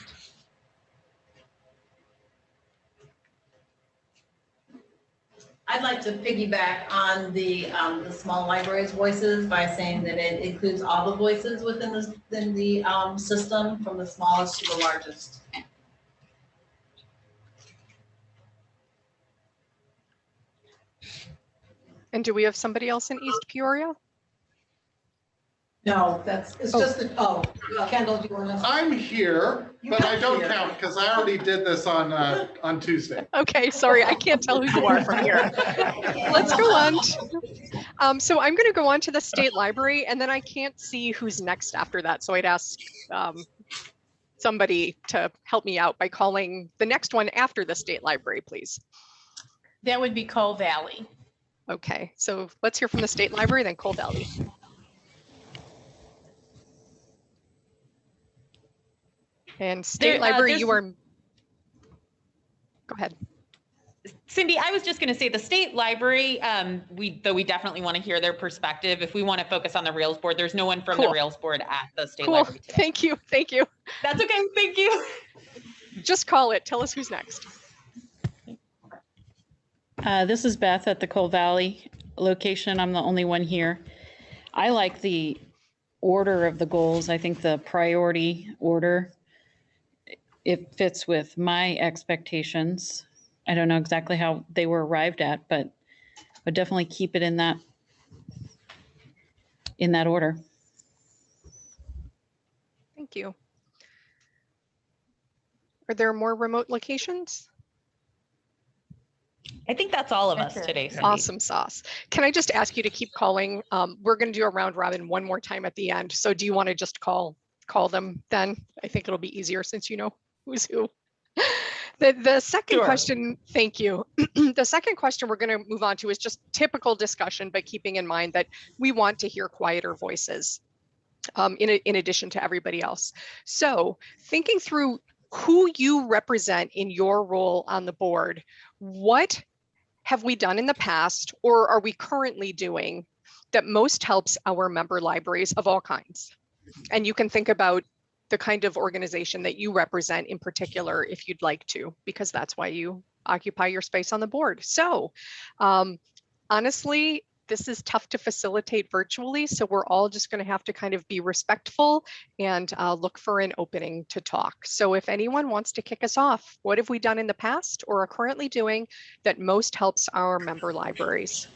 I'd like to piggyback on the small libraries voices by saying that it includes all the voices within the system, from the smallest to the largest. And do we have somebody else in East Peoria? No, it's just that, Kendall, do you want to? I'm here, but I don't count because I already did this on Tuesday. Okay, sorry, I can't tell who you are from here. Let's go on. So I'm going to go on to the State Library, and then I can't see who's next after that. So I'd ask somebody to help me out by calling the next one after the State Library, please. That would be Coal Valley. Okay, so let's hear from the State Library, then Coal Valley. And State Library, you are, go ahead. Cindy, I was just going to say the State Library, we definitely want to hear their perspective. If we want to focus on the Rails board, there's no one from the Rails board at the State Library today. Thank you. Thank you. That's okay. Thank you. Just call it. Tell us who's next. This is Beth at the Coal Valley location. I'm the only one here. I like the order of the goals. I think the priority order, it fits with my expectations. I don't know exactly how they were arrived at, but definitely keep it in that order. Thank you. Are there more remote locations? I think that's all of us today, Cindy. Awesome sauce. Can I just ask you to keep calling? We're going to do a round robin one more time at the end. So do you want to just call them then? I think it'll be easier since you know who's who. The second question, thank you. The second question we're going to move on to is just typical discussion, but keeping in mind that we want to hear quieter voices in addition to everybody else. So thinking through who you represent in your role on the board, what have we done in the past or are we currently doing that most helps our member libraries of all kinds? And you can think about the kind of organization that you represent in particular if you'd like to, because that's why you occupy your space on the board. So honestly, this is tough to facilitate virtually, so we're all just going to have to kind of be respectful and look for an opening to talk. So if anyone wants to kick us off, what have we done in the past or are currently doing that most helps our member libraries?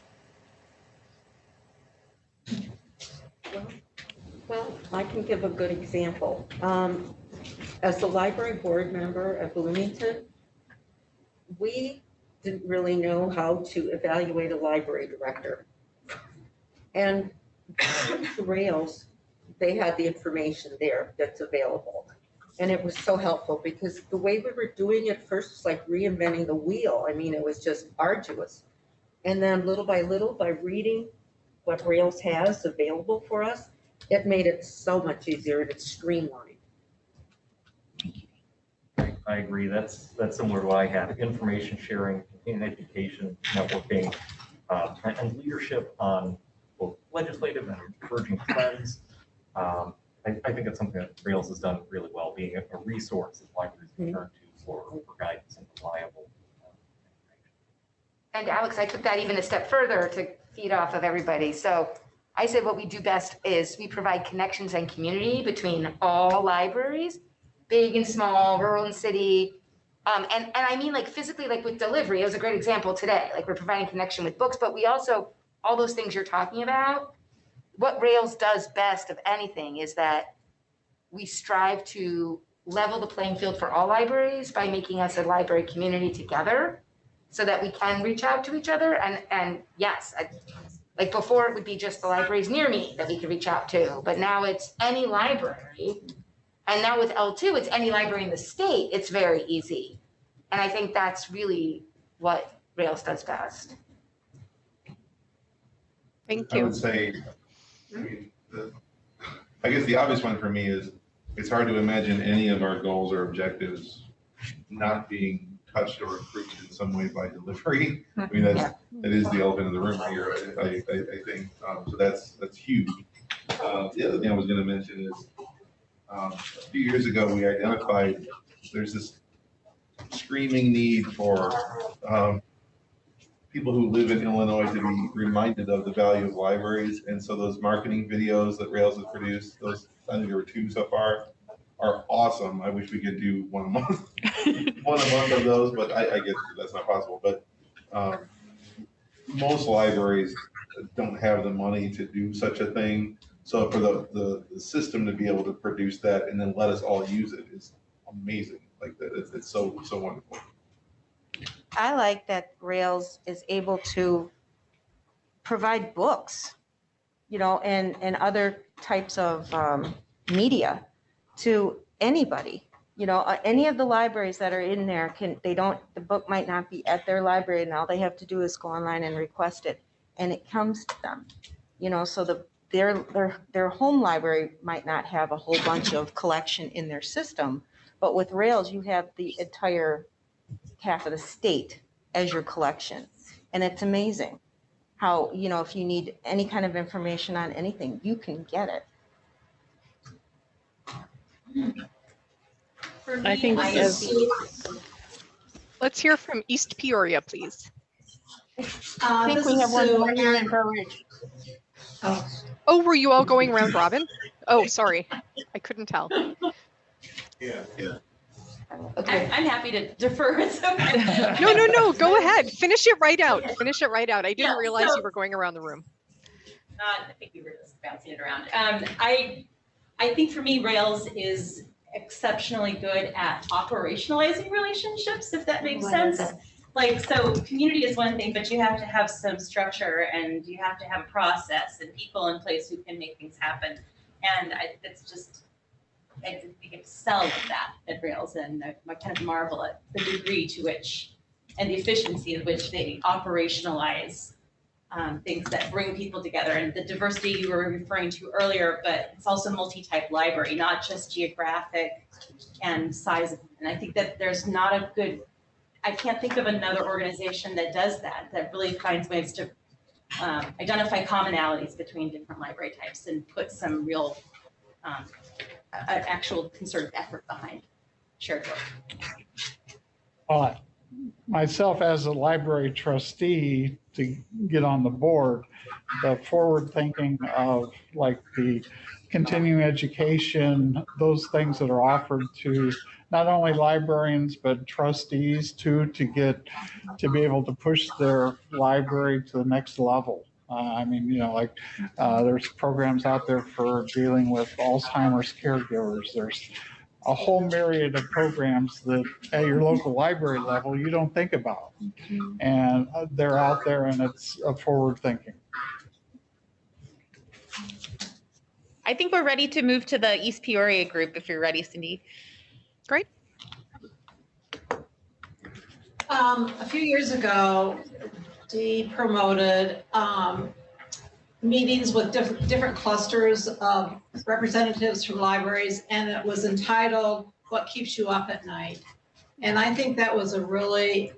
Well, I can give a good example. As the library board member at Bloomington, we didn't really know how to evaluate a library director. And the Rails, they had the information there that's available. And it was so helpful because the way we were doing it first was like reinventing the wheel. I mean, it was just arduous. And then little by reading what Rails has available for us, it made it so much easier and it's streamlined. I agree. That's similar to what I have. Information sharing in education, networking, and leadership on both legislative and emerging trends. I think it's something that Rails has done really well, being a resource that libraries can turn to for guidance and reliable information. And Alex, I took that even a step further to feed off of everybody. So I said what we do best is we provide connections and community between all libraries, big and small, rural and city. And I mean like physically, like with delivery, it was a great example today. Like we're providing connection with books, but we also, all those things you're talking about, what Rails does best of anything is that we strive to level the playing field for all libraries by making us a library community together so that we can reach out to each other. And yes, like before it would be just the libraries near me that we could reach out to, but now it's any library. And now with L2, it's any library in the state. It's very easy. And I think that's really what Rails does best. Thank I you. would say, I guess the obvious one for me is, it's hard to imagine any of our goals or objectives not being touched or improved in some way by delivery. I mean, that is the elephant in the room here, I think. So that's huge. The other thing I was going to mention is, a few years ago, we identified there's this screaming need for people who live in Illinois to be reminded of the value of libraries. And so those marketing videos that Rails has produced, those, I think there were 2 so far, are awesome. I wish we could do one a month, of those, but I get that's not possible. But most libraries don't have the money to do such a thing. So for the system to be able to produce that and then let us all use it is amazing. Like that, it's so wonderful. I like that Rails is able to provide books, and other types of media to anybody. Any of the libraries that are in there the book might not be at their library, and all they have to do is go online and request it, and it comes to them. So their home library might not have a whole bunch of collection in their system, but with Rails, you have the entire half of the state as your collection. And it's amazing how, if you need any kind of information on anything, you can get it. I think Let's hear from East Peoria, please. I think we have one more here in Burr Ridge. Oh, were you all going round robin? Oh, sorry. I couldn't tell. Yeah. I'm happy to defer. It's okay. No. Go ahead. Finish it right out. I didn't realize you were going around the room. I think we were just bouncing it around. I think for me, Rails is exceptionally good at operationalizing relationships, if that makes sense. So community is one thing, but you have to have some structure and you have to have a process and people in place who can make things happen. And I think excel at that at Rails, and I kind of marvel at the degree to which and the efficiency of which they operationalize things that bring people together, and the diversity you were referring to earlier, but it's also multi-type library, not just geographic and size. And I think that there's not a good, I can't think of another organization that does that really finds ways to identify commonalities between different library types and put some real actual concerted effort behind shared work. Myself as a library trustee, to get on the board, the forward thinking of like the continuing education, those things that are offered to not only librarians, but trustees too, to be able to push their library to the next level. There's programs out there for dealing with Alzheimer's caregivers. There's a whole myriad of programs that at your local library level you don't think about. And they're out there, and it's a forward thinking. I think we're ready to move to the East Peoria group if you're ready, Cindy. Great. A few years ago, Dee promoted meetings with different clusters of representatives from libraries, and it was entitled "What Keeps You Up at Night?" And I think that was a really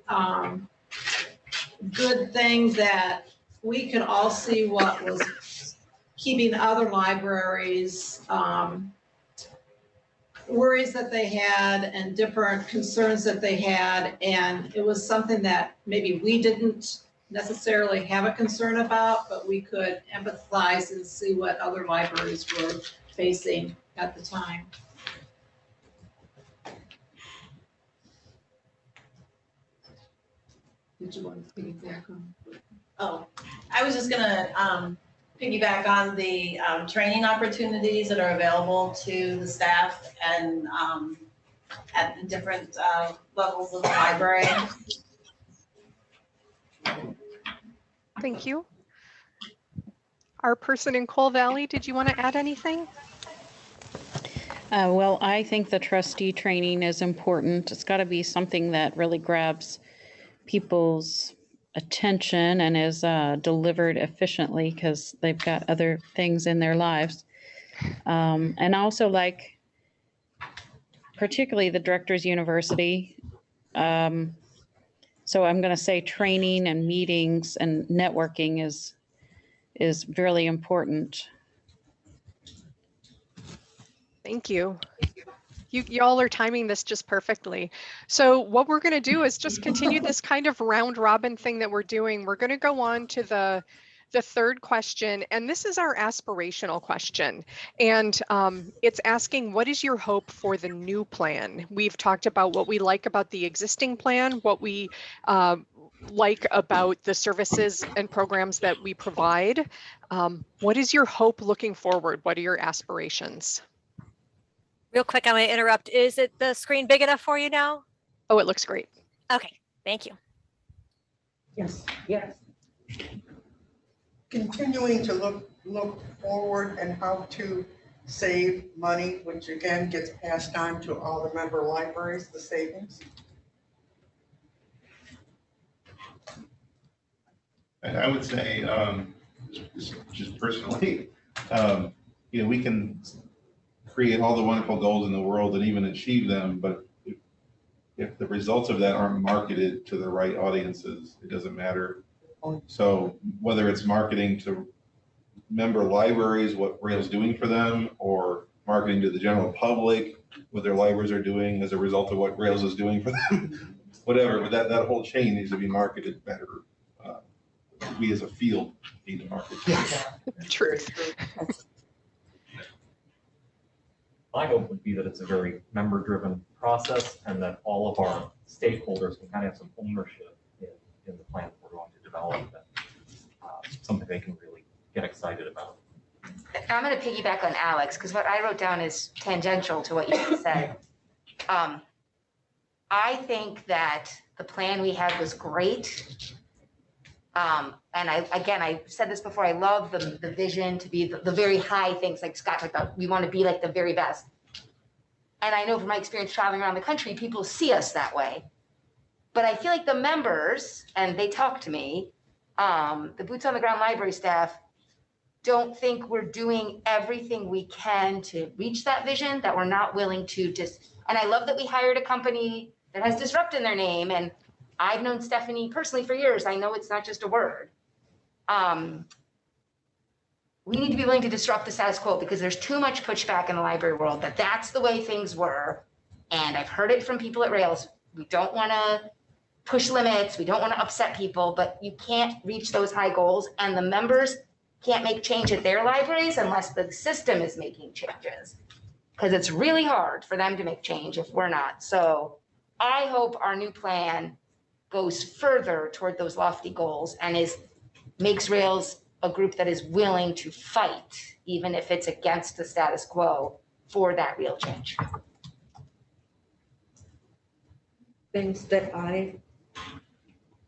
good thing, that we could all see what was keeping other libraries, worries that they had and different concerns that they had. And it was something that maybe we didn't necessarily have a concern about, but we could empathize and see what other libraries were facing at the time. Did you want to piggyback on? Oh, I was just gonna piggyback on the training opportunities that are available to the staff and at the different levels of the library. Thank you. Our person in Coal Valley, did you want to add anything? Well, I think the trustee training is important. It's got to be something that really grabs people's attention and is delivered efficiently because they've got other things in their lives. And also like particularly the Directors University. So I'm going to say training and meetings and networking is really important. Thank you. Y'all are timing this just perfectly. So what we're going to do is just continue this kind of round robin thing that we're doing. We're going to go on to the third question, and this is our aspirational question. And it's asking, what is your hope for the new plan? We've talked about what we like about the existing plan, what we like about the services and programs that we provide. What is your hope looking forward? What are your aspirations? Real quick, I'm going to interrupt. Is it the screen big enough for you now? Oh, it looks great. Okay, thank you. Yes, yes. Continuing to look forward and how to save money, which again gets passed on to all the member libraries, the savings. And I would say, just personally, we can create all the wonderful goals in the world and even achieve them, but if the results of that aren't marketed to the right audiences, it doesn't matter. So whether it's marketing to member libraries, what Rail's doing for them, or marketing to the general public, what their libraries are doing as a result of what Rails is doing for them, whatever, but that whole chain needs to be marketed better. We as a field need to market. Truth. My hope would be that it's a very member-driven process and that all of our stakeholders can kind of have some ownership in the plan that we're going to develop, and something they can really get excited about. I'm going to piggyback on Alex because what I wrote down is tangential to what you just said. I think that the plan we had was great. And I said this before, I love the vision to be the very high things like Scott talked about. We want to be like the very best. And I know from my experience traveling around the country, people see us that way. But I feel like the members, and they talk to me, the boots on the ground library staff don't think we're doing everything we can to reach that vision, that we're not willing to and I love that we hired a company that has disrupt in their name. And I've known Stephanie personally for years. I know it's not just a word. We need to be willing to disrupt the status quo because there's too much pushback in the library world that that's the way things were. And I've heard it from people at Rails. We don't want to push limits. We don't want to upset people, but you can't reach those high goals. And the members can't make change at their libraries unless the system is making changes, because it's really hard for them to make change if we're not. So I hope our new plan goes further toward those lofty goals and makes Rails a group that is willing to fight, even if it's against the status quo, for that real change. Things that I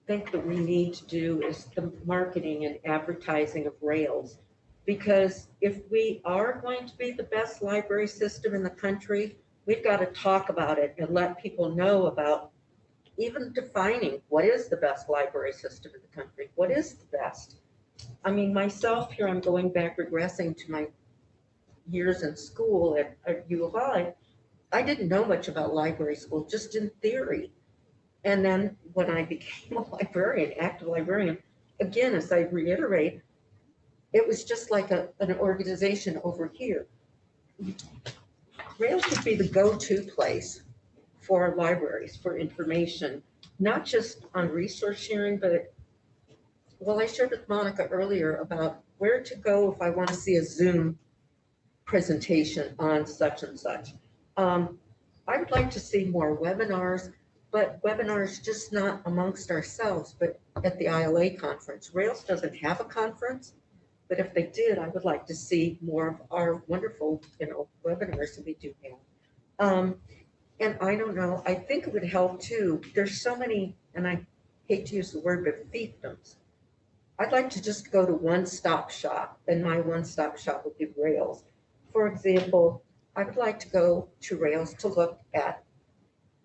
think that we need to do is the marketing and advertising of Rails. Because if we are going to be the best library system in the country, we've got to talk about it and let people know about even defining what is the best library system in the country. What is the best? I mean, myself here, I'm going back, regressing to my years in school at U of I. I didn't know much about library school, just in theory. And then when I became a librarian, active librarian, again, as I reiterate, it was just like an organization over here. Rails should be the go-to place for libraries, for information, not just on resource sharing, but I shared with Monica earlier about where to go if I want to see a Zoom presentation on such and such. I would like to see more webinars, but webinars just not amongst ourselves, but at the ILA conference. Rails doesn't have a conference, but if they did, I would like to see more of our wonderful, webinars that we do have. And I don't know, I think it would help too. There's so many, and I hate to use the word, but fiefdoms. I'd like to just go to one-stop shop, and my one-stop shop would be Rails. For example, I would like to go to Rails to look at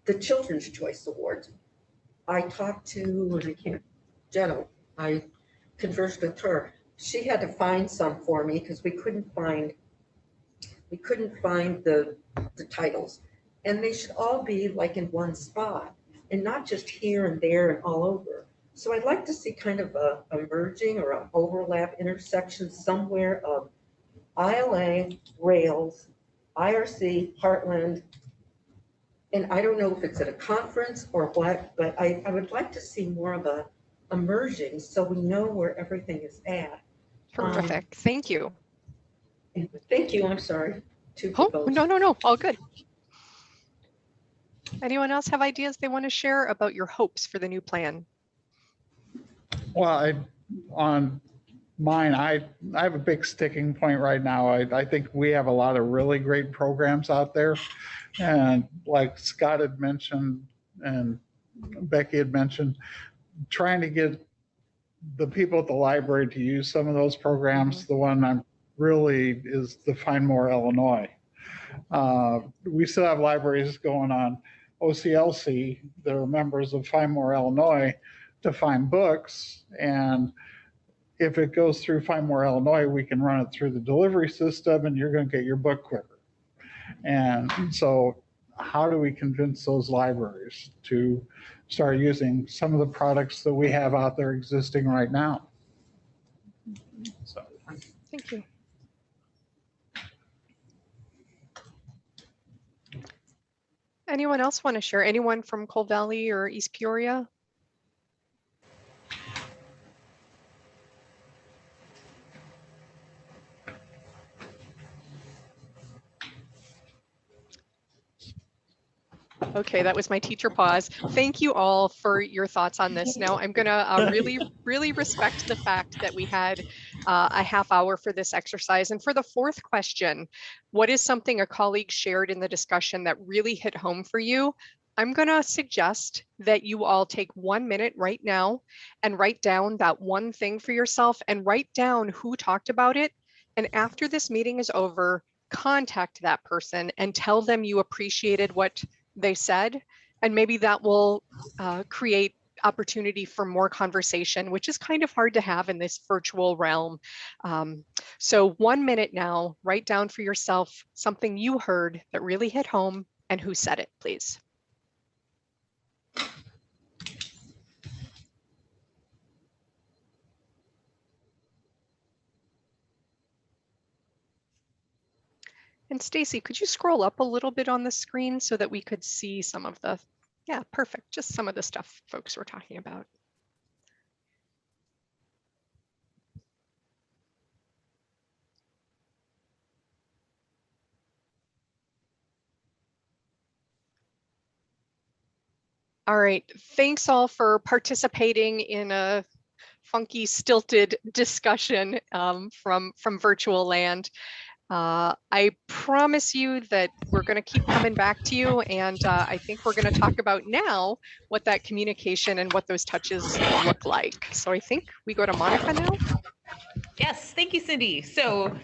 the Children's Choice Awards. I talked to, Jenna, I conversed with her. She had to find some for me because we couldn't find the titles. And they should all be like in one spot and not just here and there and all over. So I'd like to see kind of a merging or an overlap intersection somewhere of ILA, Rails, IRC, Heartland. And I don't know if it's at a conference or what, but I would like to see more of a merging so we know where everything is at. Terrific. Thank you. Thank you. I'm sorry. Oh, no, all good. Anyone else have ideas they want to share about your hopes for the new plan? Well, on mine, I have a big sticking point right now. I think we have a lot of really great programs out there. And like Scott had mentioned and Becky had mentioned, trying to get the people at the library to use some of those programs. The one I'm really is the Find More Illinois. We still have libraries going on OCLC that are members of Find More Illinois to find books. And if it goes through Find More Illinois, we can run it through the delivery system and you're going to get your book quicker. And so how do we convince those libraries to start using some of the products that we have out there existing right now? So. Thank you. Anyone else want to share? Anyone from Coal Valley or East Peoria? Okay, that was my teacher pause. Thank you all for your thoughts on this. Now I'm gonna really respect the fact that we had a half hour for this exercise. And for the fourth question, what is something a colleague shared in the discussion that really hit home for you? I'm gonna suggest that you all take 1 minute right now and write down that one thing for yourself and write down who talked about it. And after this meeting is over, contact that person and tell them you appreciated what they said, and maybe that will create opportunity for more conversation, which is kind of hard to have in this virtual realm. So 1 minute now, write down for yourself something you heard that really hit home and who said it, please. And Stacy, could you scroll up a little bit on the screen so that we could see some of the, yeah, perfect, just some of the stuff folks were talking about. All right, thanks all for participating in a funky, stilted discussion from virtual land. I promise you that we're going to keep coming back to you, and I think we're going to talk about now what that communication and what those touches look like. So I think we go to Monica now. Yes, thank you, Cindy. So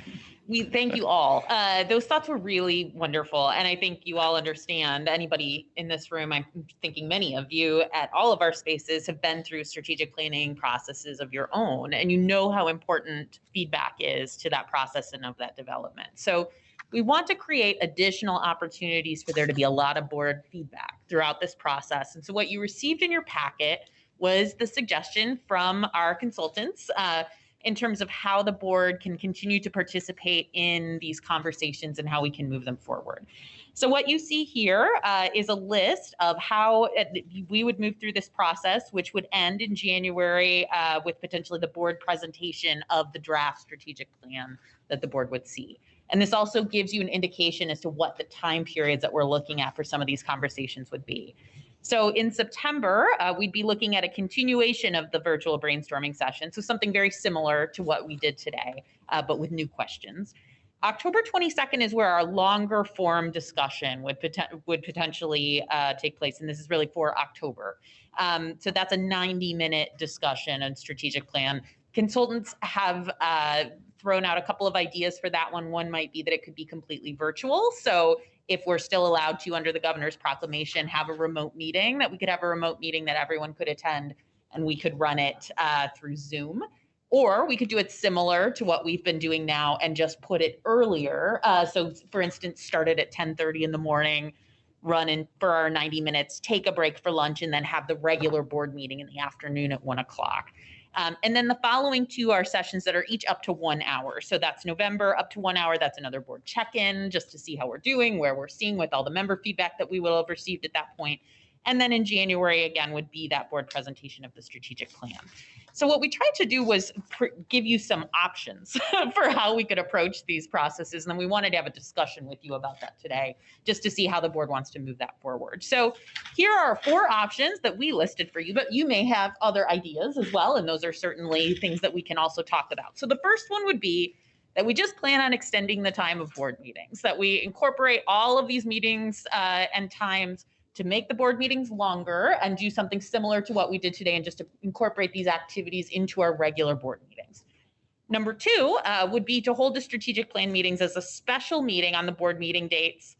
we thank you all. Those thoughts were really wonderful. And I think you all understand, anybody in this room, I'm thinking many of you at all of our spaces have been through strategic planning processes of your own, and you know how important feedback is to that process and of that development. So we want to create additional opportunities for there to be a lot of board feedback throughout this process. And so what you received in your packet was the suggestion from our consultants in terms of how the board can continue to participate in these conversations and how we can move them forward. So what you see here is a list of how we would move through this process, which would end in January with potentially the board presentation of the draft strategic plan that the board would see. And this also gives you an indication as to what the time periods that we're looking at for some of these conversations would be. So in September, we'd be looking at a continuation of the virtual brainstorming session. So something very similar to what we did today, but with new questions. October 22nd is where our longer form discussion would potentially take place. And this is really for October. So that's a 90-minute discussion and strategic plan. Consultants have thrown out a couple of ideas for that one. One might be that it could be completely virtual. So if we're still allowed to, under the governor's proclamation, have a remote meeting, that we could have a remote meeting that everyone could attend and we could run it through Zoom. Or we could do it similar to what we've been doing now and just put it earlier. So for instance, start it at 10:30 in the morning, run in for our 90 minutes, take a break for lunch, and then have the regular board meeting in the afternoon at 1 o'clock. And then the following 2 are sessions that are each up to 1 hour. So that's November, up to 1 hour. That's another board check-in just to see how we're doing, where we're seeing with all the member feedback that we will have received at that point. And then in January, again, would be that board presentation of the strategic plan. So what we tried to do was give you some options for how we could approach these processes. And then we wanted to have a discussion with you about that today, just to see how the board wants to move that forward. So here are 4 options that we listed for you, but you may have other ideas as well. And those are certainly things that we can also talk about. So the first one would be that we just plan on extending the time of board meetings, that we incorporate all of these meetings and times to make the board meetings longer and do something similar to what we did today and just to incorporate these activities into our regular board meetings. Number 2 would be to hold the strategic plan meetings as a special meeting on the board meeting dates.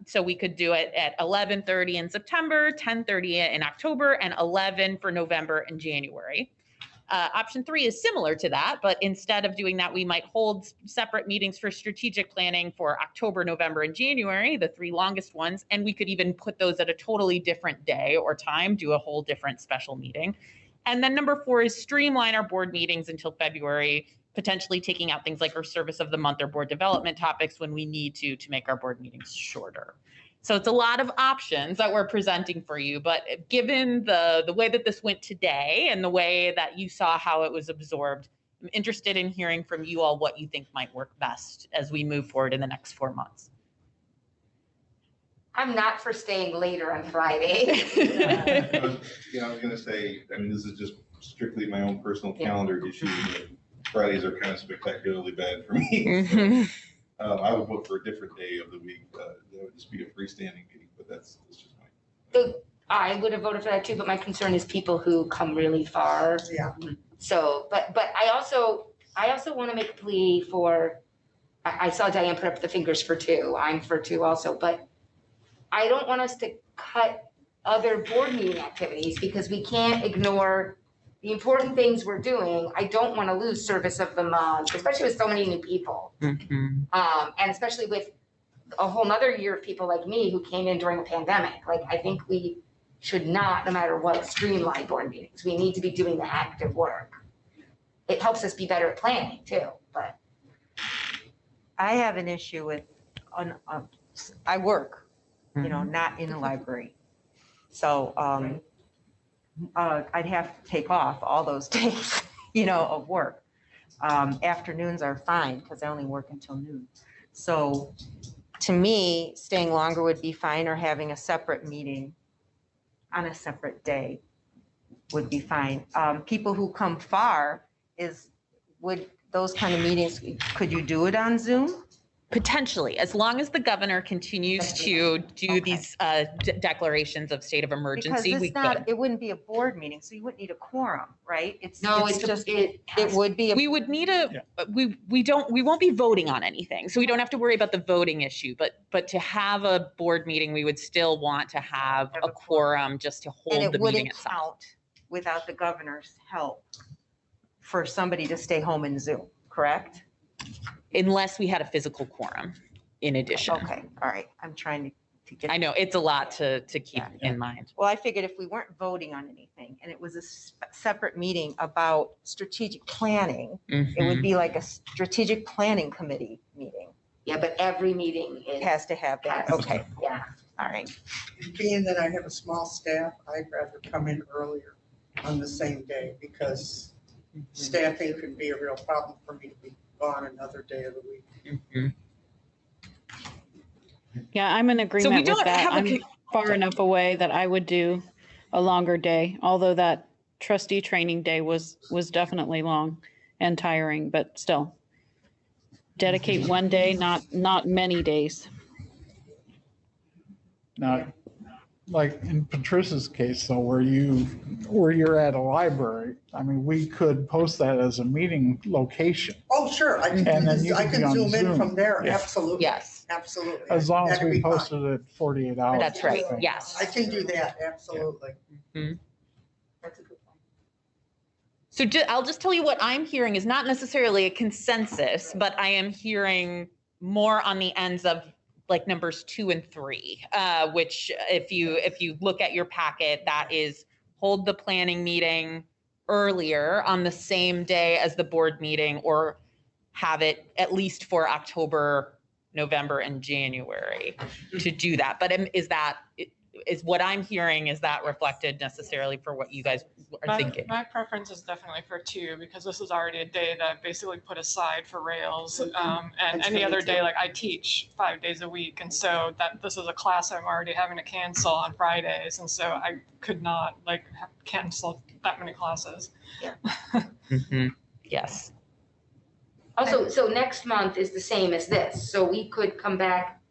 So we could do it at 11:30 in September, 10:30 in October, and 11 for November and January. Option 3 is similar to that, but instead of doing that, we might hold separate meetings for strategic planning for October, November, and January, the 3 longest ones, and we could even put those at a totally different day or time, do a whole different special meeting. And then number 4 is streamline our board meetings until February, potentially taking out things like our service of the month or board development topics when we need to make our board meetings shorter. So it's a lot of options that we're presenting for you, but given the way that this went today and the way that you saw how it was absorbed, I'm interested in hearing from you all what you think might work best as we move forward in the next 4 months. I'm not for staying later on Friday. I was gonna say, I mean, this is just strictly my own personal calendar issue. Fridays are kind of spectacularly bad for me. I would vote for a different day of the week. That would just be a freestanding meeting, but that's just my. I would have voted for that too, but my concern is people who come really far. Yeah. So, but I also want to make a plea for, I saw Diane put up the fingers for 2. I'm for 2 also, but I don't want us to cut other board meeting activities because we can't ignore the important things we're doing. I don't want to lose service of the month, especially with so many new people. And especially with a whole nother year of people like me who came in during a pandemic. Like, I think we should not, no matter what, streamline board meetings. We need to be doing the active work. It helps us be better at planning too, but. I have an issue with, I work, not in the library. So I'd have to take off all those days, of work. Afternoons are fine because I only work until noon. So to me, staying longer would be fine, or having a separate meeting on a separate day would be fine. People who come far would those kind of meetings, could you do it on Zoom? Potentially, as long as the governor continues to do these declarations of state of emergency, Because we could. it wouldn't be a board meeting, so you wouldn't need a quorum, right? It would be. We would need we won't be voting on anything, so we don't have to worry about the voting issue. But to have a board meeting, we would still want to have a quorum just to hold the meeting And it wouldn't itself. count without the governor's help for somebody to stay home in Zoom, correct? Unless we had a physical quorum in addition. Okay, all right. I'm trying to get. I know, it's a lot to keep in mind. Well, I figured if we weren't voting on anything and it was a separate meeting about strategic planning, it would be like a strategic planning committee meeting. Yeah, but every meeting has to have that. Okay. Yeah. All right. Being that I have a small staff, I'd rather come in earlier on the same day because staffing could be a real problem for me to be gone another day of the week. Yeah, I'm in agreement with that. I'm far enough away that I would do a longer day, although that trustee training day was definitely long and tiring, but still. Dedicate one day, not many days. Now, like in Patricia's case, though, where you're at a library, I mean, we could post that as a meeting location. Oh, sure, I can zoom in from there, Yeah. absolutely. Yes. Absolutely. As long as That'd we be fine. posted it 48 hours. That's right, yes. I can do that, absolutely. That's a good point. So I'll just tell you what I'm hearing is not necessarily a consensus, but I am hearing more on the ends of like numbers 2 and 3, which if you look at your packet, that is hold the planning meeting earlier on the same day as the board meeting, or have it at least for October, November, and January to do that. But is what I'm hearing, is that reflected necessarily for what you guys are thinking? My preference is definitely for 2, because this is already a day that I basically put aside for Rails. And any other day, like I teach 5 days a week. And so this is a class I'm already having to cancel on Fridays. And so I could not cancel that many classes. Yes. Also, so next month is the same as this, so we could come back,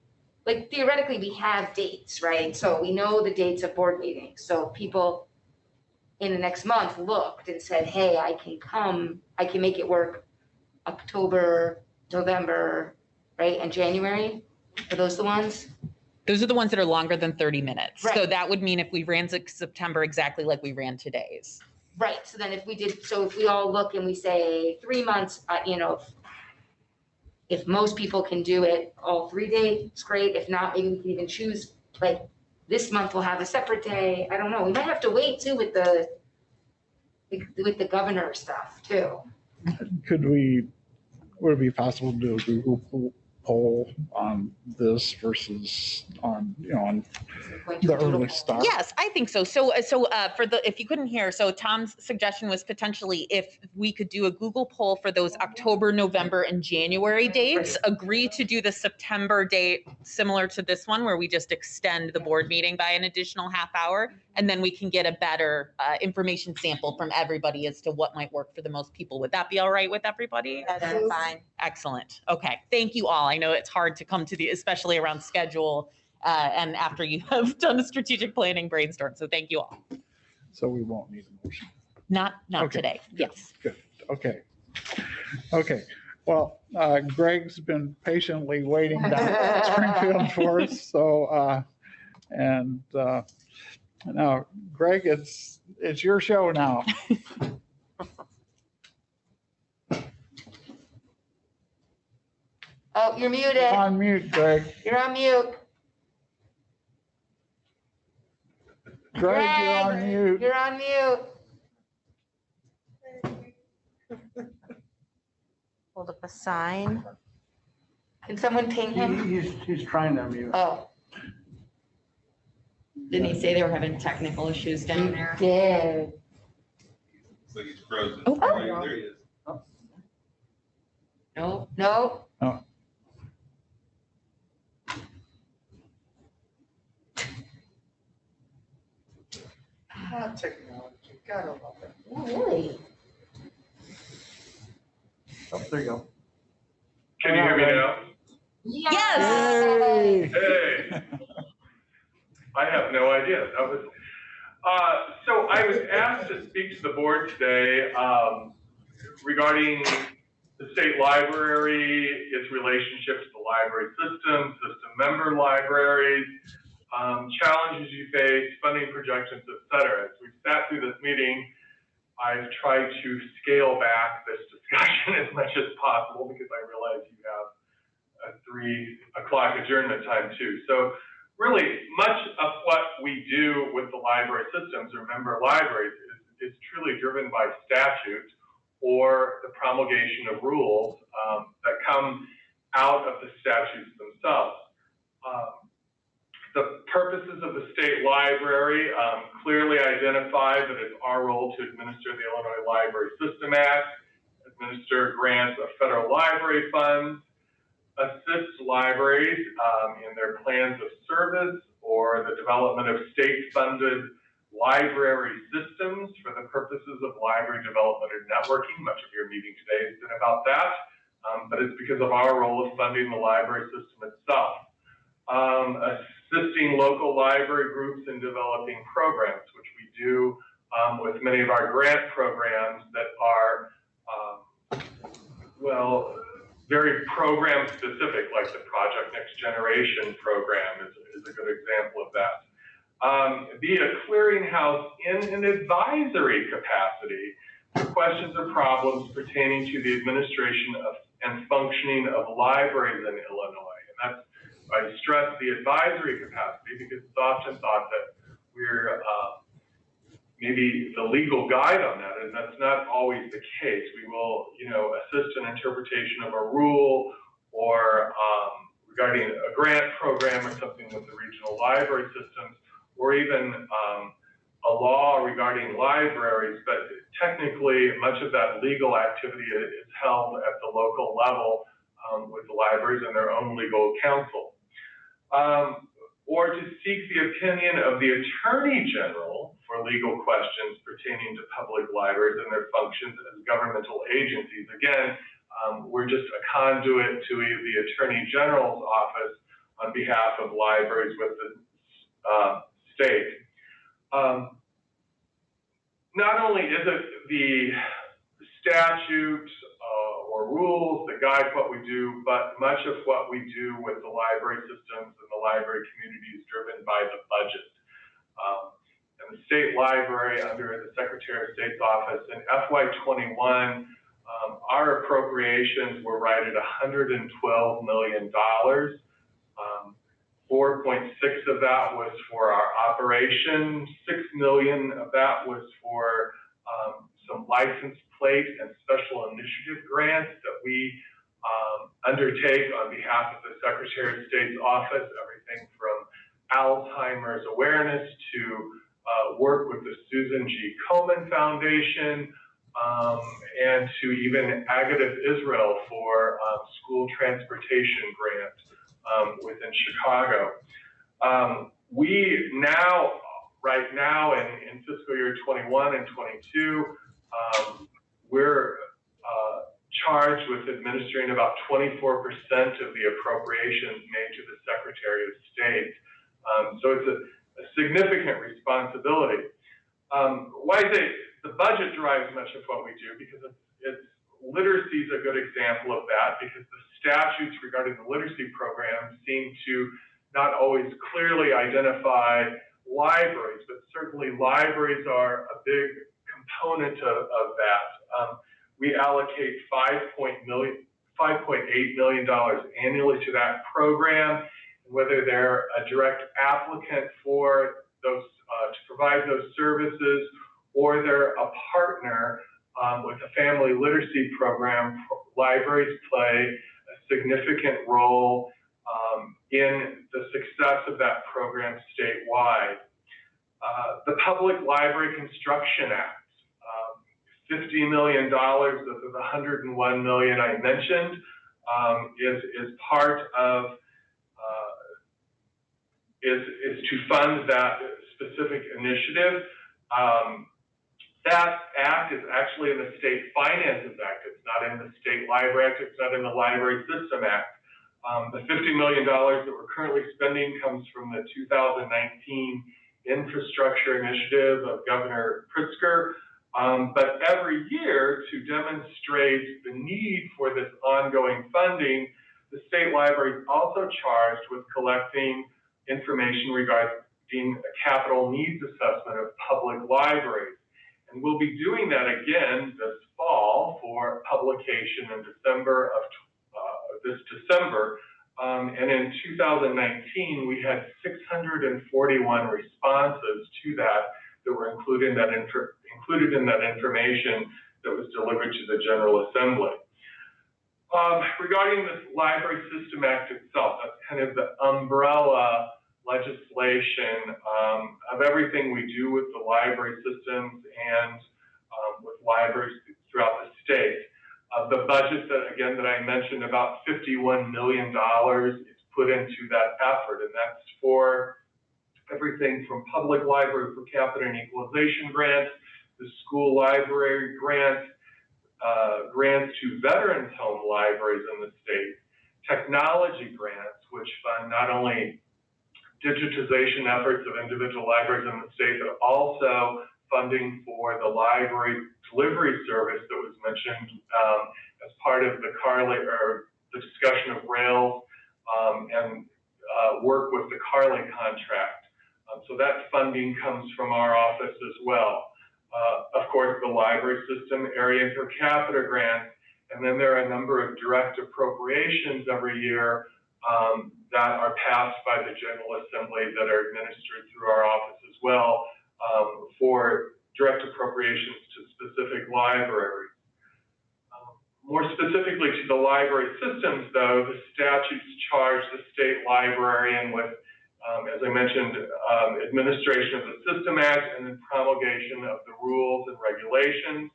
like theoretically, we have dates, right? So we know the dates of board meetings, so people in the next month looked and said, hey, I can come, I can make it work October, November, right, and January? Are those the ones? Those are the ones that are longer than 30 minutes. Right. So that would mean if we ran September exactly like we ran today's. Right, so then if we all look and we say 3 months, if most people can do it all 3 days, great. If not, maybe we can even choose, like, this month we'll have a separate day. I don't know. We might have to wait too with the governor stuff too. Would it be possible to do a Google poll on this versus on the early start? Yes, I think so. So if you couldn't hear, so Tom's suggestion was potentially if we could do a Google poll for those October, November, and January dates, agree to do the September date similar to this one, where we just extend the board meeting by an additional half hour, and then we can get a better information sample from everybody as to what might work for the most people. Would that be all right with everybody? That's fine. Excellent. Okay. Thank you all. I know it's hard to come to especially around schedule and after you have done a strategic planning brainstorm. So thank you all. So we won't need a motion. Not Okay. today. Yes. Good. Okay. Well, Greg's been patiently waiting down at Springfield for us. So, now, Greg, it's your show now. Oh, you're muted. You're on mute, Greg. You're on mute. Greg, you're on mute. You're on mute. Hold up a sign. Can someone ping him? He's trying to mute. Oh. Didn't he say they were having technical issues down there? Yeah. Looks like he's frozen. Oh. Right, there he is. No. No. Oh. Technology, gotta love it. Really? Oh, there you go. Can you hear me now? Yes. Hey. I have no idea. That was, so I was asked to speak to the board today regarding the state library, its relationship to the library system member libraries, challenges you face, funding projections, et cetera. As we've sat through this meeting, I've tried to scale back this discussion as much as possible because I realize you have a 3 o'clock adjournment time too. So really much of what we do with the library systems or member libraries is truly driven by statute or the promulgation of rules that come out of the statutes themselves. The purposes of the state library clearly identify that it's our role to administer the Illinois Library System Act, administer grants of federal library funds, assist libraries in their plans of service or the development of state-funded library systems for the purposes of library development and networking. Much of your meeting today has been about that, but it's because of our role of funding the library system itself. Assisting local library groups in developing programs, which we do with many of our grant programs that are, very program specific, like the Project Next Generation program is a good example of that. Be a clearinghouse in an advisory capacity questions or problems pertaining to the administration of and functioning of libraries in Illinois. And that's, I stress the advisory capacity because it's often thought that we're maybe the legal guide on that, and that's not always the case. We will, assist in interpretation of a rule or regarding a grant program or something with the regional library systems, or even a law regarding libraries, but technically much of that legal activity is held at the local level with the libraries and their own legal counsel. Or to seek the opinion of the Attorney General for legal questions pertaining to public libraries and their functions as governmental agencies. Again, we're just a conduit to the Attorney General's office on behalf of libraries with the state. Not only is it the statute or rules that guide what we do, but much of what we do with the library systems and the library community is driven by the budget. And the state library under the Secretary of State's office in FY21, our appropriations were right at $112 million. 4.6 of that was for our operation. 6 million of that was for some license plate and special initiative grants that we undertake on behalf of the Secretary of State's office, everything from Alzheimer's awareness to work with the Susan G. Komen Foundation, and to even Agadah Israel for school transportation grant within Chicago. We now, right now in fiscal year 21 and 22, we're charged with administering about 24% of the appropriations made to the Secretary of State. So it's a significant responsibility. Why is it the budget drives much of what we do? Because literacy is a good example of that, because the statutes regarding the literacy program seem to not always clearly identify libraries, but certainly libraries are a big component of that. We allocate $5.8 million annually to that program, whether they're a direct applicant for those to provide those services, or they're a partner with a family literacy program. Libraries play a significant role in the success of that program statewide. The Public Library Construction Act, $50 million of the $101 million I mentioned is part of, is to fund that specific initiative. That act is actually in the State Finances Act. It's not in the State Library Act. It's not in the Library System Act. The $50 million that we're currently spending comes from the 2019 Infrastructure Initiative of Governor Pritzker. But every year, to demonstrate the need for this ongoing funding, the state library is also charged with collecting information regarding a capital needs assessment of public libraries. And we'll be doing that again this fall for publication in December of this December. And in 2019, we had 641 responses to that were included in that information that was delivered to the General Assembly. Regarding this Library System Act itself, that's kind of the umbrella legislation of everything we do with the library systems and with libraries throughout the state. The budget that I mentioned, about $51 million is put into that effort, and that's for everything from public library per capita and equalization grants, the school library grants, grants to veterans home libraries in the state, technology grants, which fund not only digitization efforts of individual libraries in the state, but also funding for the library delivery service that was mentioned as part of the discussion of rails and work with the Carly contract. So that funding comes from our office as well. Of course, the library system area per capita grants, and then there are a number of direct appropriations every year that are passed by the General Assembly that are administered through our office as well for direct appropriations to specific libraries. More specifically to the library systems, though, the statutes charge the state librarian with, as I mentioned, administration of the System Act and then promulgation of the rules and regulations.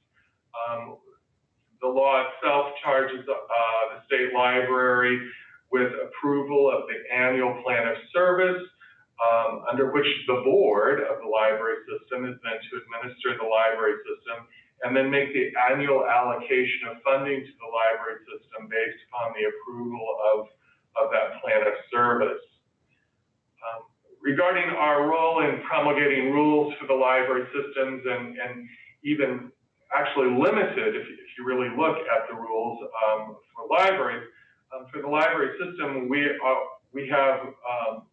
The law itself charges the state library with approval of the annual plan of service, under which the board of the library system is then to administer the library system and then make the annual allocation of funding to the library system based upon the approval of that plan of service. Regarding our role in promulgating rules for the library systems and even actually limited, if you really look at the rules for libraries, for the library system, we have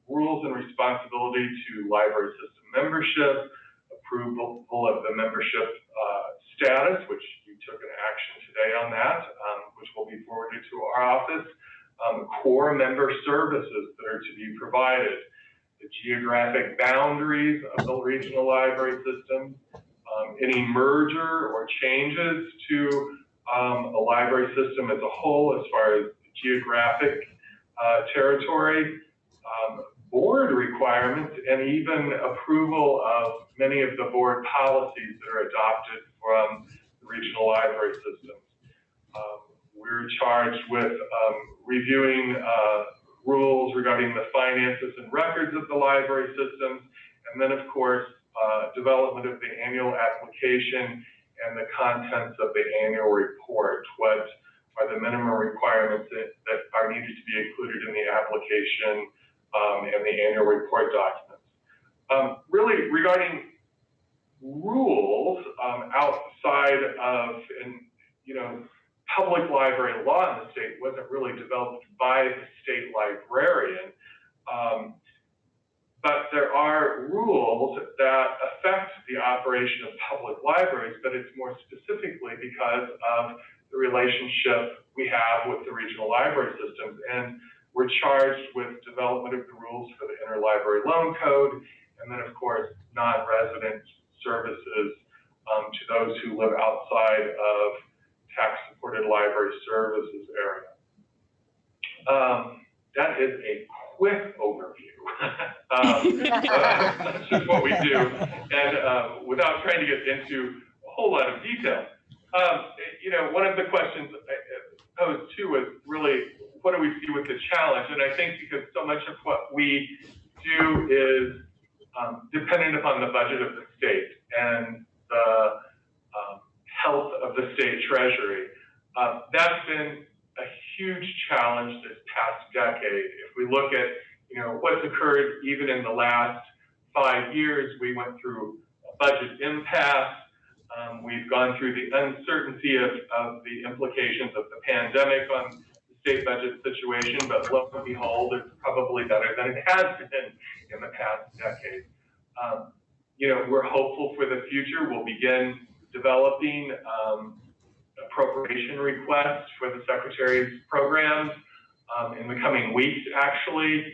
rules and responsibility to library system membership, approval of the membership status, which you took an action today on that, which will be forwarded to our office, core member services that are to be provided, the geographic boundaries of the regional library system, any merger or changes to a library system as a whole as far as geographic territory, board requirements, and even approval of many of the board policies that are adopted from the regional library systems. We're charged with reviewing rules regarding the finances and records of the library systems, and then of course, development of the annual application and the contents of the annual report. What are the minimum requirements that are needed to be included in the application and the annual report documents. Really, regarding rules outside of, public library law in the state wasn't really developed by the state librarian. But there are rules that affect the operation of public libraries, but it's more specifically because of the relationship we have with the regional library systems. And we're charged with development of the rules for the interlibrary loan code, and then of course, non-resident services to those who live outside of tax-supported library services area. That is a quick overview. That's just what we do. And without trying to get into a whole lot of detail, one of the questions posed too was really, what do we see with the challenge? And I think because so much of what we do is dependent upon the budget of the state and the health of the state treasury. That's been a huge challenge this past decade. If we look at what's occurred even in the last 5 years, we went through a budget impasse. We've gone through the uncertainty of the implications of the pandemic on the state budget situation, but lo and behold, it's probably better than it has been in the past decade. We're hopeful for the future. We'll begin developing appropriation requests for the Secretary's programs in the coming weeks, actually,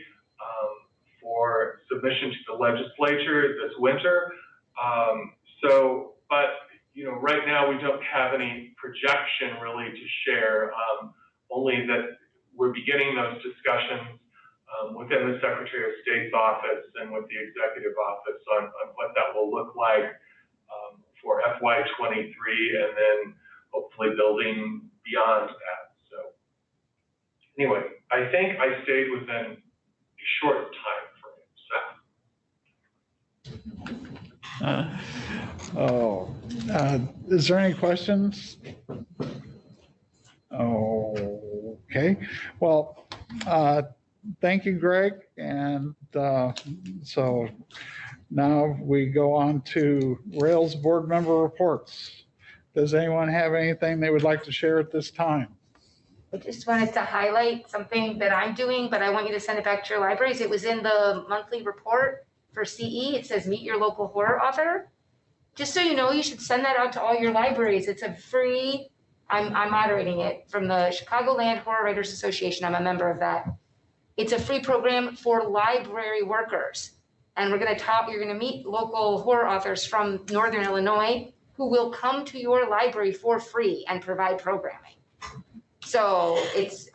for submission to the legislature this winter. Right now we don't have any projection really to share, only that we're beginning those discussions within the Secretary of State's office and with the executive office on what that will look like for FY23 and then hopefully building beyond that. So anyway, I think I stayed within a short time frame. Is there any questions? Okay. Well, thank you, Greg. And so now we go on to Rails board member reports. Does anyone have anything they would like to share at this time? I just wanted to highlight something that I'm doing, but I want you to send it back to your libraries. It was in the monthly report for CE. It says meet your local horror author. just so you know, you should send that out to all your libraries. It's a free, I'm moderating it from the Chicagoland Horror Writers Association. I'm a member of that. It's a free program for library workers. And you're gonna meet local horror authors from Northern Illinois who will come to your library for free and provide programming. So it's,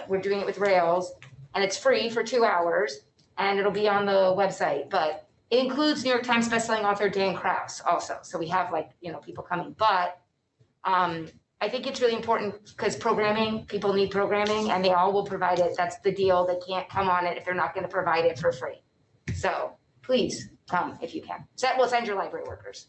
we're doing it with Rails, and it's free for 2 hours, and it'll be on the website, but it includes New York Times bestselling author Dan Krause also. So we have people coming, but I think it's really important because people need programming, and they all will provide it. That's the deal. They can't come on it if they're not gonna provide it for free. So please come if you can. We'll send your library workers.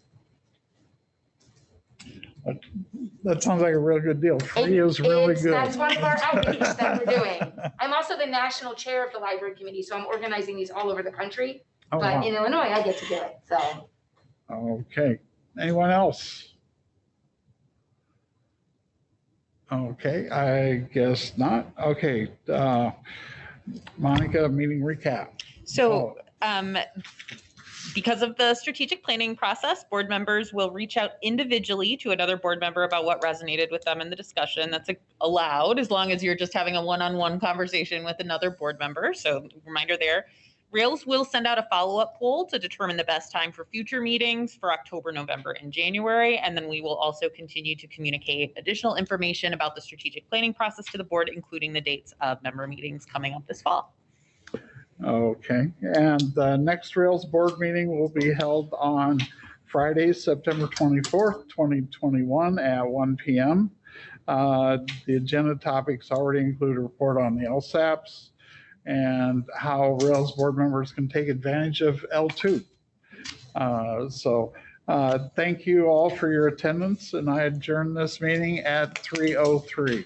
That sounds like a real good deal. Free is really good. That's one of our outreach that we're doing. I'm also the national chair of the library committee, so I'm organizing these all over the country. Oh, but wow. in Illinois, I get to do it. So. Okay. Anyone else? Okay, I guess not. Okay. Monica, meeting recap. So because of the strategic planning process, board members will reach out individually to another board member about what resonated with them in the discussion. That's allowed as long as you're just having a one-on-one conversation with another board member. So reminder there. Rails will send out a follow-up poll to determine the best time for future meetings for October, November, and January. And then we will also continue to communicate additional information about the strategic planning process to the board, including the dates of member meetings coming up this fall. Okay, and the next Rails board meeting will be held on Friday, September 24th, 2021 at 1 p.m. The agenda topics already include a report on the LSAPs and how Rails board members can take advantage of L2. Thank you all for your attendance, and I adjourn this meeting at 3:03.